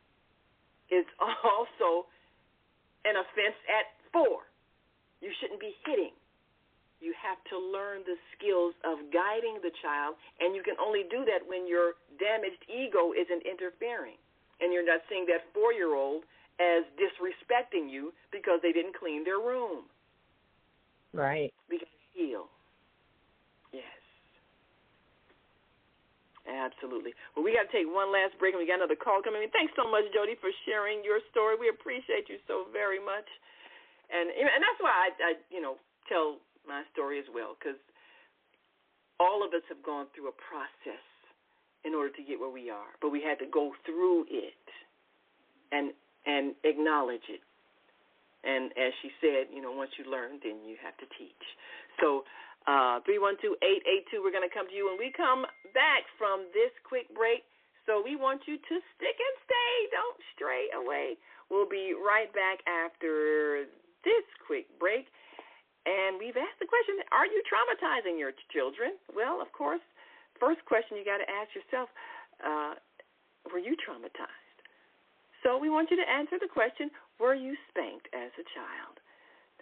is also an offense at 4. You shouldn't be hitting. You have to learn the skills of guiding the child, and you can only do that when your damaged ego isn't interfering, and you're not seeing that 4-year-old as disrespecting you because they didn't clean their room. Right. We can heal. Yes. Absolutely. Well, we got to take one last break, and we got another call coming in. Thanks so much, Jody, for sharing your story. We appreciate you so very much. And that's why I tell my story as well, because all of us have gone through a process in order to get where we are, but we had to go through it and acknowledge it. And as she said, once you learn, then you have to teach. So 312-882, we're going to come to you when we come back from this quick break. So we want you to stick and stay. Don't stray away. We'll be right back after this quick break. And we've asked the question, are you traumatizing your children? Well, of course, first question you got to ask yourself, were you traumatized? So we want you to answer the question, were you spanked as a child?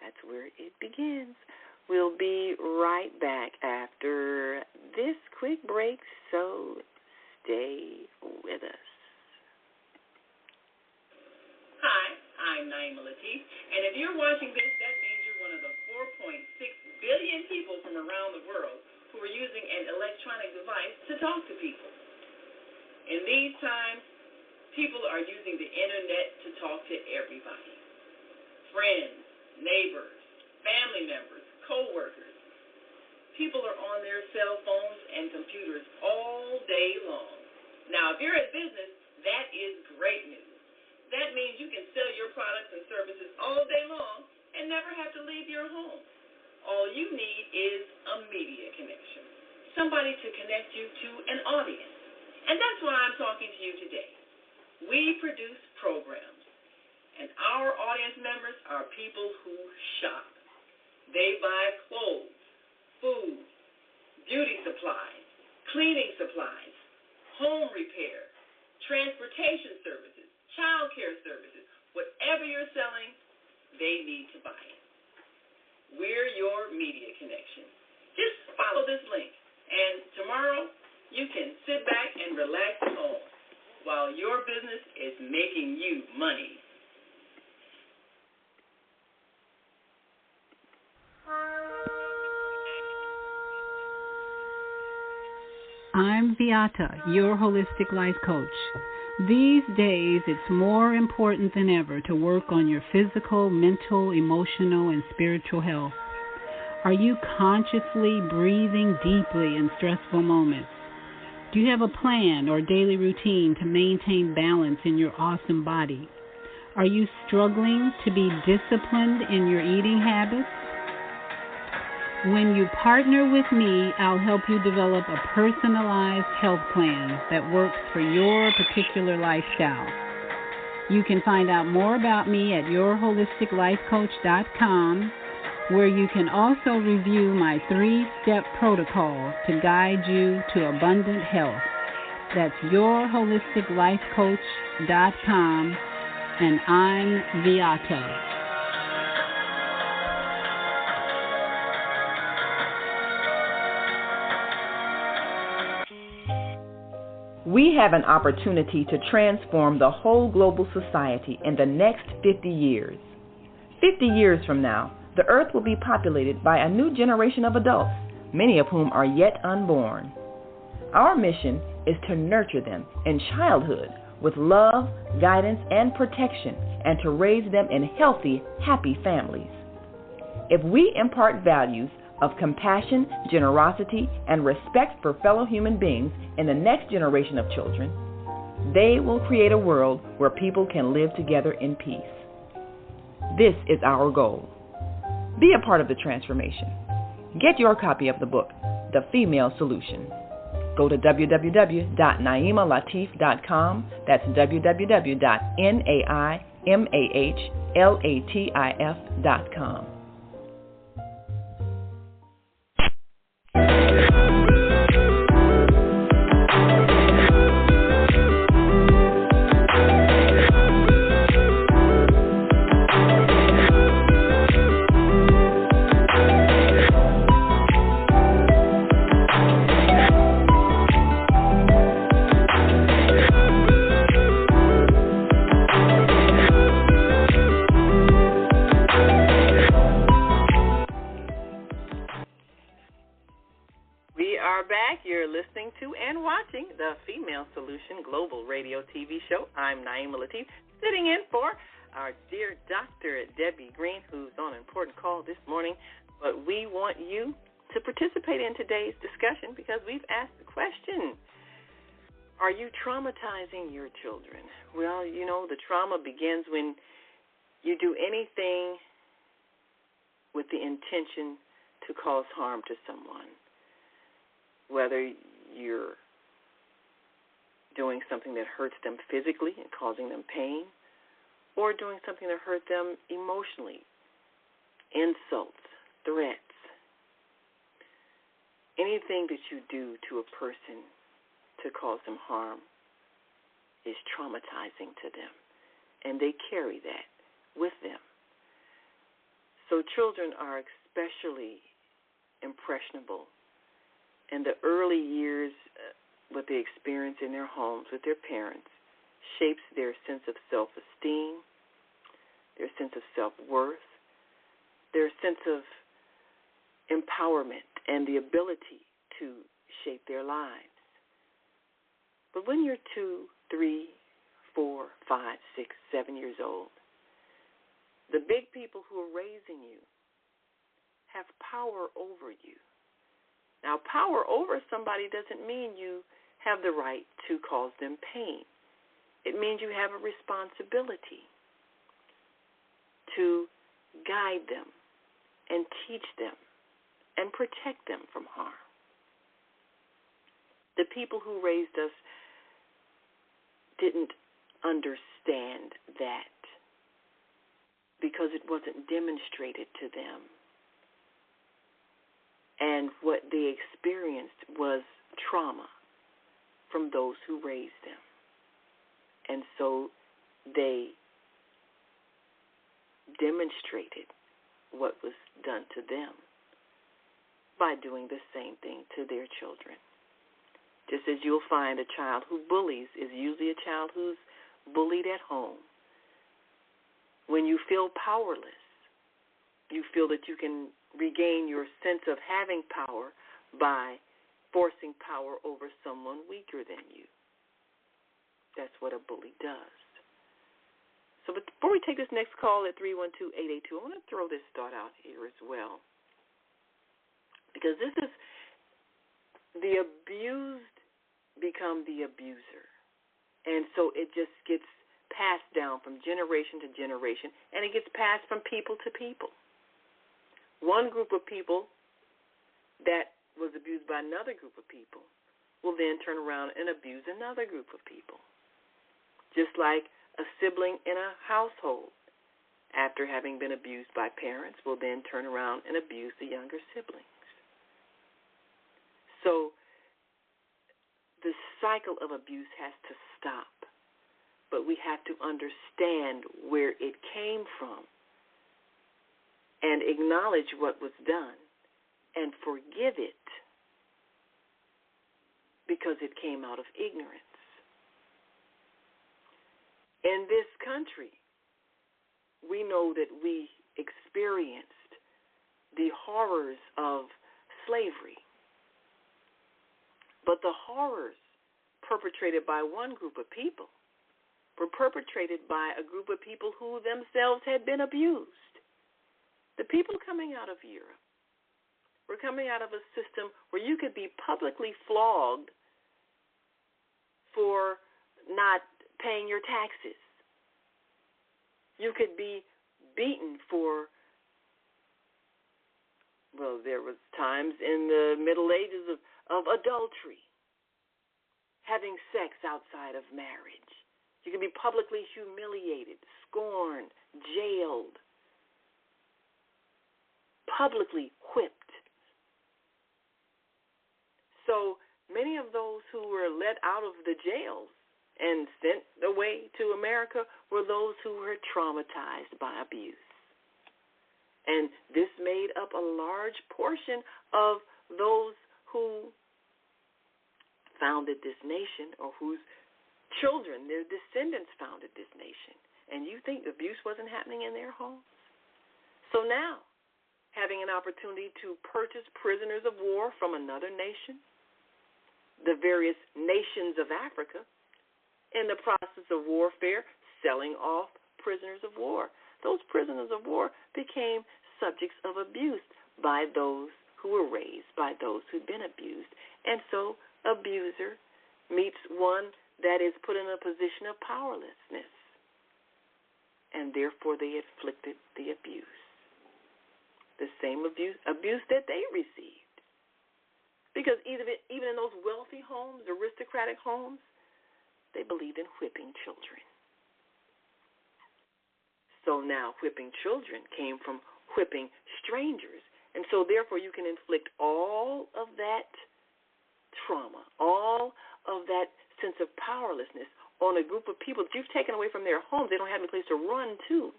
That's where it begins. We'll be right back after this quick break, so stay with us. Hi, I'm Naima Latif, and if you're watching this, that means you're one of the 4.6 billion people from around the world who are using an electronic device to talk to people. In these times, people are using the internet to talk to everybody. Friends, neighbors, family members, co-workers. People are on their cell phones and computers all day long. Now, if you're in business, that is great news. That means you can sell your products and services all day long and never have to leave your home. All you need is a media connection. somebody to connect you to an audience. And that's why I'm talking to you today. We produce programs, and our audience members are people who shop. They buy clothes, food, beauty supplies, cleaning supplies, home repair, transportation services, child care services. Whatever you're selling, they need to buy it. We're your media connection. Just follow this link, and tomorrow you can sit back and relax at home while your business is making you money. I'm Beata, your holistic life coach. These days, it's more important than ever to work on your physical, mental, emotional, and spiritual health. Are you consciously breathing deeply in stressful moments? Do you have a plan or daily routine to maintain balance in your awesome body? Are you struggling to be disciplined in your eating habits? When you partner with me, I'll help you develop a personalized health plan that works for your particular lifestyle. You can find out more about me at yourholisticlifecoach.com, where you can also review my 3-step protocol to guide you to abundant health. That's yourholisticlifecoach.com, and I'm Beata. We have an opportunity to transform the whole global society in the next 50 years. 50 years from now, the earth will be populated by a new generation of adults, many of whom are yet unborn. Our mission is to nurture them in childhood with love, guidance, and protection, and to raise them in healthy, happy families. If we impart values of compassion, generosity, and respect for fellow human beings in the next generation of children, they will create a world where people can live together in peace. This is our goal. Be a part of the transformation. Get your copy of the book, The Female Solution. Go to www.naimalatif.com. That's www.naimalatif.com. You're listening to and watching the Female Solution Global Radio TV show. I'm Naima Latif, sitting in for our dear Dr. Debbie Green, who's on an important call this morning. But we want you to participate in today's discussion because we've asked the question, are you traumatizing your children? Well, you know, the trauma begins when you do anything with the intention to cause harm to someone. Whether you're doing something that hurts them physically and causing them pain, or doing something that hurts them emotionally, insults, threats. Anything that you do to a person to cause them harm is traumatizing to them, and they carry that with them. So children are especially impressionable. And the early years, what they experience in their homes with their parents, shapes their sense of self-esteem, their sense of self-worth, their sense of empowerment, and the ability to shape their lives. But when you're 2, 3, 4, 5, 6, 7 years old, the big people who are raising you have power over you. Now, power over somebody doesn't mean you have the right to cause them pain. It means you have a responsibility to guide them and teach them and protect them from harm. The people who raised us didn't understand that because it wasn't demonstrated to them. And what they experienced was trauma from those who raised them. And so they demonstrated what was done to them by doing the same thing to their children. Just as you'll find a child who bullies is usually a child who's bullied at home. When you feel powerless, you feel that you can regain your sense of having power by forcing power over someone weaker than you. That's what a bully does. So before we take this next call at 312-882, I want to throw this thought out here as well. Because this is the abused become the abuser. And so it just gets passed down from generation to generation, and it gets passed from people to people. One group of people that was abused by another group of people will then turn around and abuse another group of people. Just like a sibling in a household, after having been abused by parents, will then turn around and abuse the younger siblings. So the cycle of abuse has to stop, but we have to understand where it came from and acknowledge what was done and forgive it because it came out of ignorance. In this country, we know that we experienced the horrors of slavery. But the horrors perpetrated by one group of people were perpetrated by a group of people who themselves had been abused. The people coming out of Europe were coming out of a system where you could be publicly flogged for not paying your taxes. You could be beaten for, well, there was times in the Middle Ages of adultery, having sex outside of marriage. You could be publicly humiliated, scorned, jailed, publicly whipped. So many of those who were let out of the jails and sent away to America were those who were traumatized by abuse. And this made up a large portion of those who founded this nation, or whose children, their descendants, founded this nation. And you think abuse wasn't happening in their homes? So now, having an opportunity to purchase prisoners of war from another nation, the various nations of Africa, in the process of warfare, selling off prisoners of war. Those prisoners of war became subjects of abuse by those who were raised by those who'd been abused. And so abuser meets one that is put in a position of powerlessness, and therefore they inflicted the abuse, the same abuse that they received. Because even in those wealthy homes, aristocratic homes, they believed in whipping children. So now whipping children came from whipping strangers. And so therefore you can inflict all of that trauma, all of that sense of powerlessness on a group of people that you've taken away from their homes. They don't have any place to run to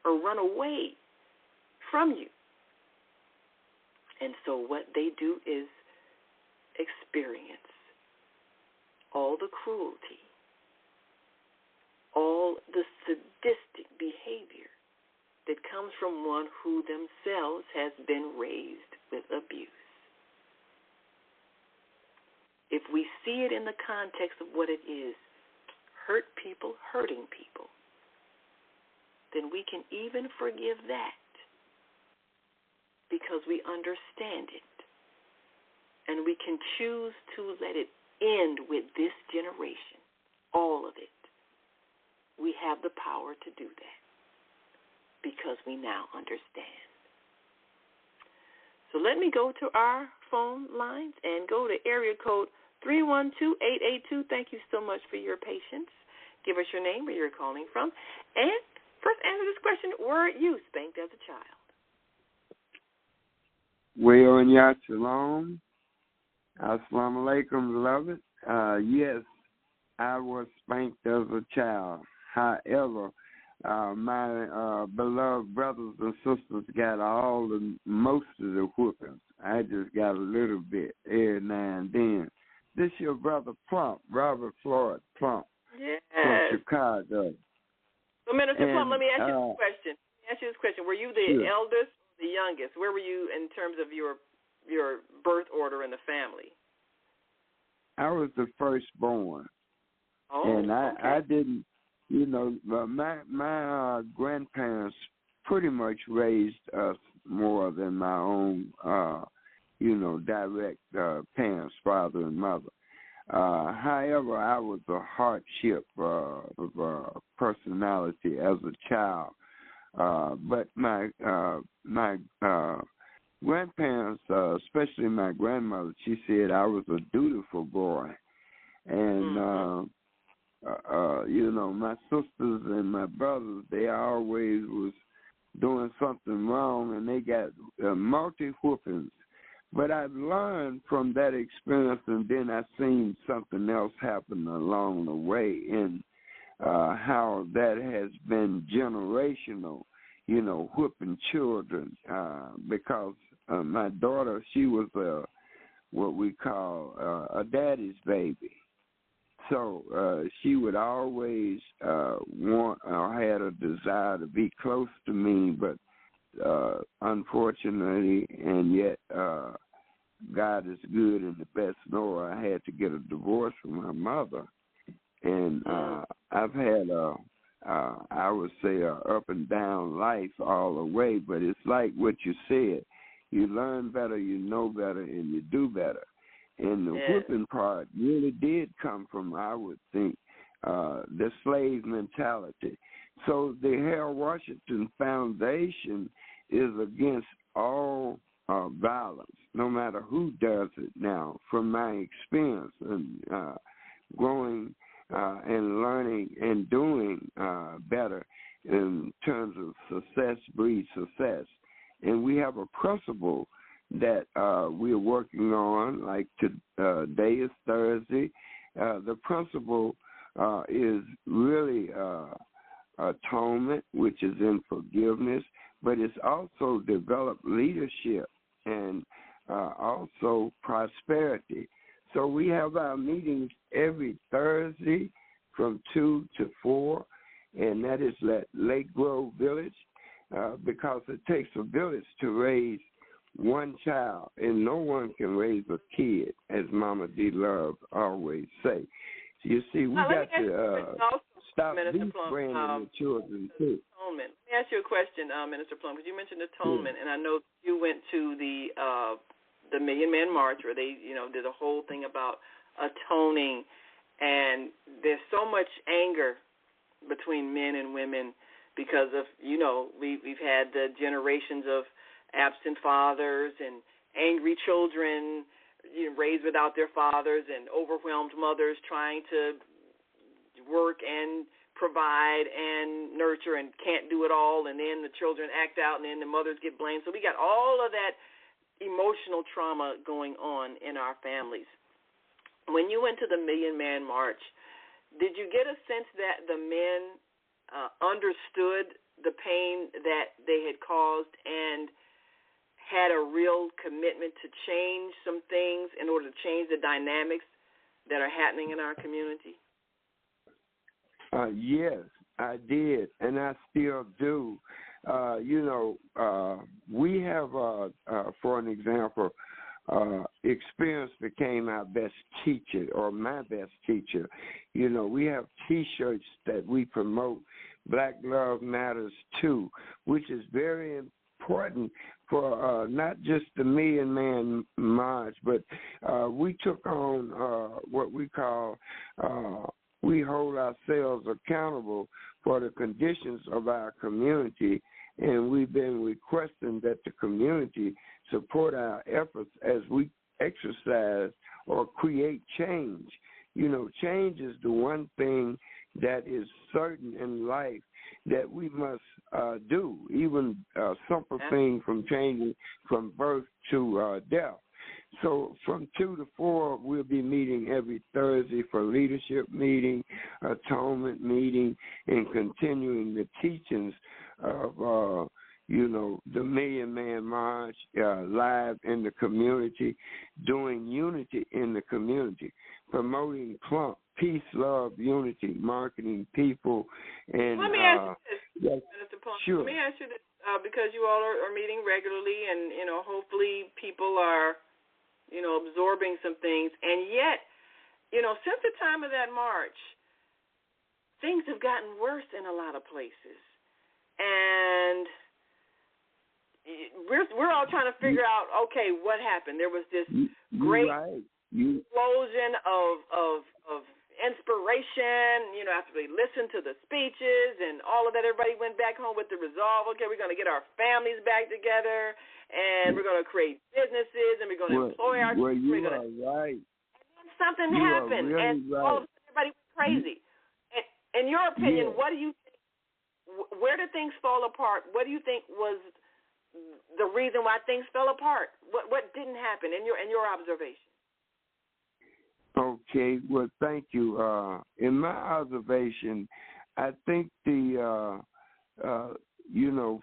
or run away from you. And so what they do is experience all the cruelty, all the sadistic behavior that comes from one who themselves has been raised with abuse. If we see it in the context of what it is, hurt people hurting people, then we can even forgive that because we understand it. And we can choose to let it end with this generation, all of it. We have the power to do that because we now understand. So let me go to our phone lines and go to area code 312-882. Thank you so much for your patience. Give us your name, where you're calling from. And first answer this question, were you spanked as a child? Well, and ya shalom. Assalamu alaikum, beloved. Yes, I was spanked as a child. However, my beloved brothers and sisters got most of the whoopings. I just got a little bit every now and then. This your brother Plump, Robert Floyd Plump, from Chicago. So, Minister Plump, let me ask you this question. Were you the eldest or the youngest? Where were you in terms of your birth order in the family? I was the firstborn. Oh, and I didn't, my grandparents pretty much raised us more than my own, direct parents, father and mother. However, I was a hardship personality as a child. But my grandparents, especially my grandmother, she said I was a dutiful boy. And, my sisters and my brothers, they always was doing something wrong, and they got multi-whoopings. But I've learned from that experience, and then I seen something else happen along the way, and how that has been generational, whooping children, because my daughter, she was what we call a daddy's baby. So she would always want or had a desire to be close to me, but unfortunately, and yet God is good and the best knower, I had to get a divorce from my mother. And I've had I would say a up and down life all the way, but it's like what you said. You learn better, you know better, and you do better. And the whipping part really did come from, I would think, the slave mentality. So the Harold Washington Foundation is against all violence, no matter who does it now, from my experience and growing and learning and doing better in terms of success breeds success. And we have a principle that we're working on, like today is Thursday. The principle is really atonement, which is in forgiveness, but it's also developed leadership and also prosperity. So we have our meetings every Thursday from 2 to 4, and that is at Lake Grove Village, because it takes a village to raise one child, and no one can raise a kid, as Mama D. Love always say. You see, we got to stop branding the children, too. Atonement. Let me ask you a question, Minister Plum, because you mentioned atonement, and I know you went to the Million Man March, where they, did a whole thing about atoning, and there's so much anger between men and women because of, we've had the generations of absent fathers and angry children raised without their fathers, and overwhelmed mothers trying to work and provide and nurture and can't do it all, and then the children act out, and then the mothers get blamed. So we got all of that emotional trauma going on in our families. When you went to the Million Man March, did you get a sense that the men understood the pain that they had caused and had a real commitment to change some things in order to change the dynamics that are happening in our community? Yes, I did, and I still do. We have, for an example, experience became our best teacher, or my best teacher. We have T-shirts that we promote, Black Love Matters Too, which is very important for not just the Million Man March, but we took on what we call, we hold ourselves accountable for the conditions of our community, and we've been requesting that the community support our efforts as exercise or create change. You know, change is the one thing that is certain in life that we must do, even a simple thing from changing from birth to death. So from 2 to 4, we'll be meeting every Thursday for leadership meeting, atonement meeting, and continuing the teachings of, the Million Man March, live in the community, doing unity in the community, promoting Plump, peace, love, unity, marketing people. And let me ask you this, yes, Mr. Plump. sure. Let me ask you this, because you all are meeting regularly, and hopefully people are absorbing some things. And yet, since the time of that march, things have gotten worse in a lot of places. And we're all trying to figure out, okay, what happened? There was this great explosion of inspiration, after we listened to the speeches and all of that. Everybody went back home with the resolve, okay, we're going to get our families back together, and we're going to create businesses, and we're going to employ our people. Well, you are right. And then something happened, really and all of a sudden everybody went crazy. In your opinion, what do you think? Where did things fall apart? What do you think was the reason why things fell apart? What didn't happen in your observation? Okay, well, thank you. In my observation, I think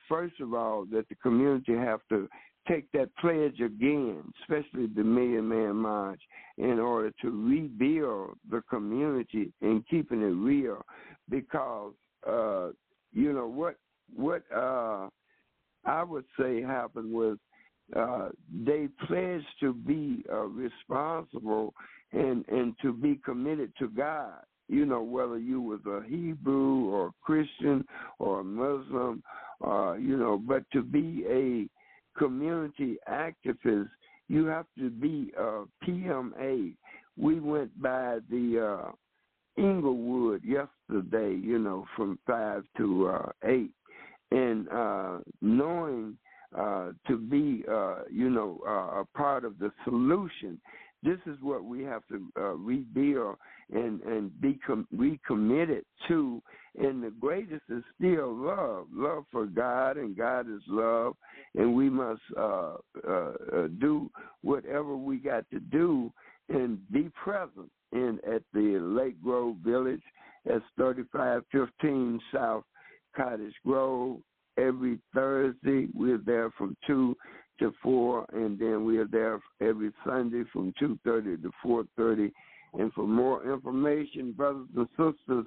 first of all, that the community have to take that pledge again, especially the Million Man March, in order to rebuild the community and keeping it real. Because, what I would say happened was they pledged to be responsible and to be committed to God, whether you was a Hebrew or a Christian or a Muslim, but to be a community activist, you have to be a PMA. We went by the Inglewood yesterday, from 5 to 8, and knowing to be, a part of the solution. This is what we have to rebuild and be recommitted to. And the greatest is still love for God, and God is love. And we must do whatever we got to do and be present at the Lake Grove Village. That's 3515 South Cottage Grove. Every Thursday, we're there from 2 to 4, and then we are there every Sunday from 2:30 to 4:30. And for more information, brothers and sisters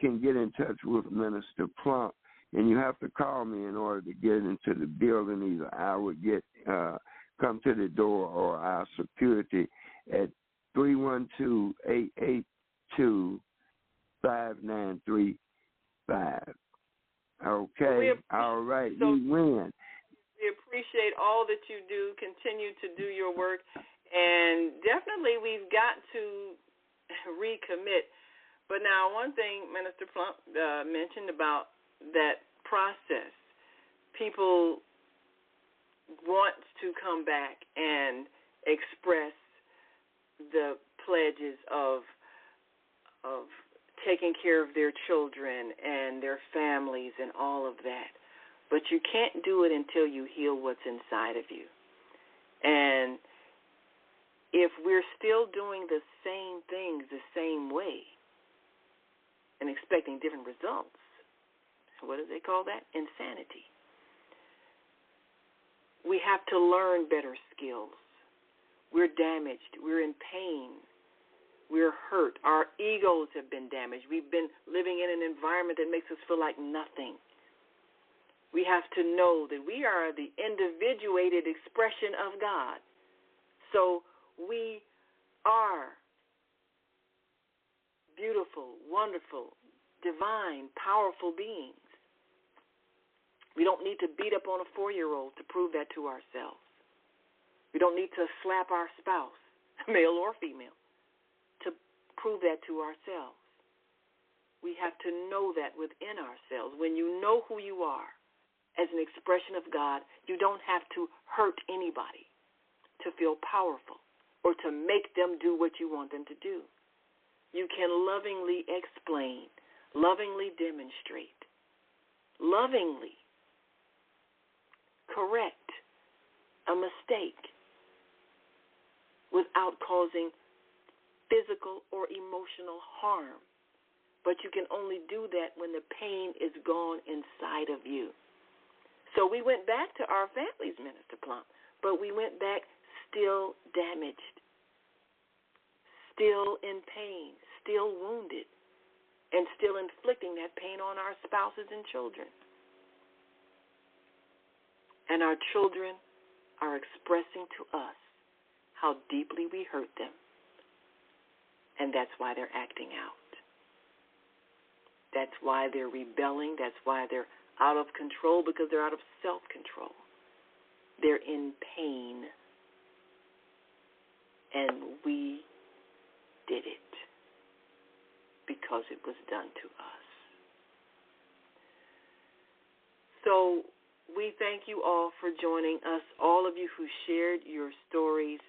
can get in touch with Minister Plump, and you have to call me in order to get into the building. Either I would come to the door, or our security at 312-882-5935. Okay, all right, we win. We appreciate all that you do. Continue to do your work, and definitely we've got to recommit. But now, one thing Minister Plump mentioned about that process, people want to come back and express the pledges of taking care of their children and their families and all of that. But you can't do it until you heal what's inside of you. And if we're still doing the same things the same way and expecting different results, what do they call that? Insanity. We have to learn better skills. We're damaged. We're in pain. We're hurt. Our egos have been damaged. We've been living in an environment that makes us feel like nothing. We have to know that we are the individuated expression of God. So we are beautiful, wonderful, divine, powerful beings. We don't need to beat up on a 4-year-old to prove that to ourselves. We don't need to slap our spouse, male or female, to prove that to ourselves. We have to know that within ourselves. When you know who you are as an expression of God, you don't have to hurt anybody to feel powerful. or to make them do what you want them to do. You can lovingly explain, lovingly demonstrate, lovingly correct a mistake without causing physical or emotional harm. But you can only do that when the pain is gone inside of you. So we went back to our families, Minister Plum, but we went back still damaged, still in pain, still wounded, and still inflicting that pain on our spouses and children. And our children are expressing to us how deeply we hurt them. And that's why they're acting out. That's why they're rebelling. That's why they're out of control, because they're out of self-control. They're in pain. And we did it because it was done to us. So we thank you all for joining us, all of you who shared your stories.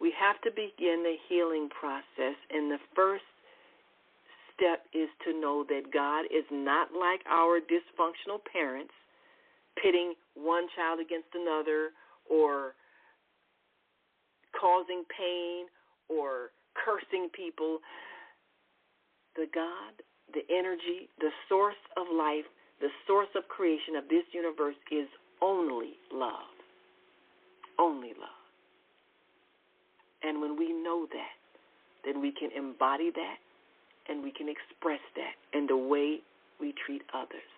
We have to begin the healing process, and the first step is to know that God is not like our dysfunctional parents, pitting one child against another or causing pain or cursing people. The God, the energy, the source of life, the source of creation of this universe is only love. Only love. And when we know that, then we can embody that and we can express that in the way we treat others.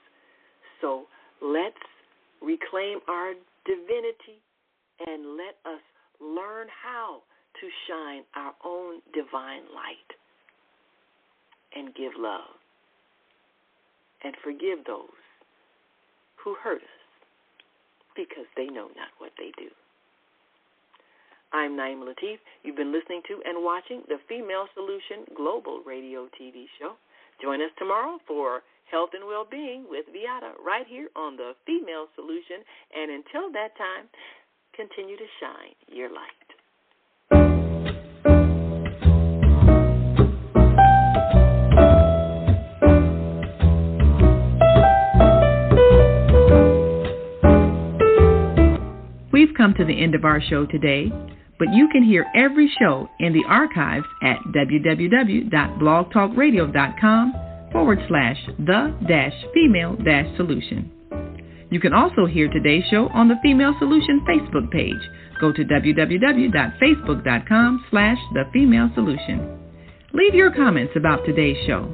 So let's reclaim our divinity and let us learn how to shine our own divine light and give love and forgive those who hurt us because they know not what they do. I'm Naima Latif. You've been listening to and watching the Female Solution Global Radio TV show. Join us tomorrow for Health and Well-Being with Viata right here on the Female Solution. And until that time, continue to shine your light. We've come to the end of our show today, but you can hear every show in the archives at www.blogtalkradio.com/the-female-solution. You can also hear today's show on the Female Solution Facebook page. Go to www.facebook.com/thefemalesolution. Leave your comments about today's show.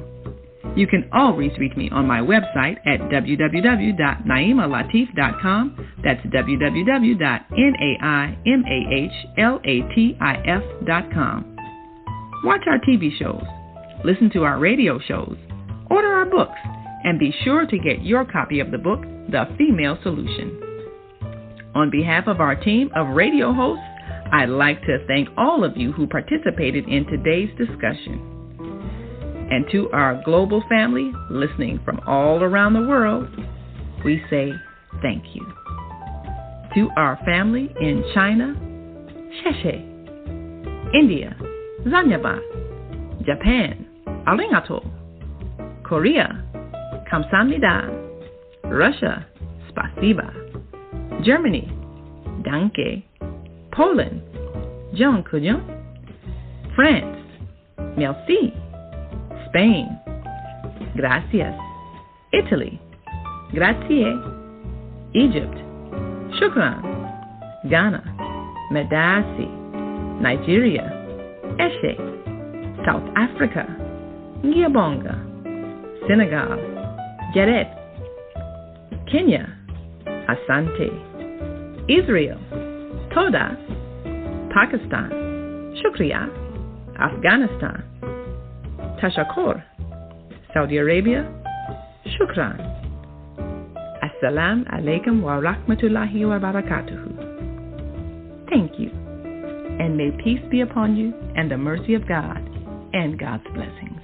You can always reach me on my website at www.naimalatif.com. That's www.naimalatif.com. Watch our TV shows, listen to our radio shows, order our books, and be sure to get your copy of the book, The Female Solution. On behalf of our team of radio hosts, I'd like to thank all of you who participated in today's discussion. And to our global family listening from all around the world, we say thank you. To our family in China, Sheshe, India, Zanyaba, Japan, Arigato, Korea, Kamsahamnida, Russia, Spasiba, Germany, Danke, Poland, Dziękuję, France, Merci, Spain, gracias, Italy, grazie, Egypt, shukran, Ghana, medasi, Nigeria, eshe, South Africa, ngiyabonga, Senegal, Geret, Kenya, asante, Israel, toda, Pakistan, shukriya, Afghanistan, Tashakkur, Saudi Arabia, shukran. Assalamu alaikum wa rahmatullahi wa barakatuhu. Thank you, and may peace be upon you and the mercy of God and God's blessings.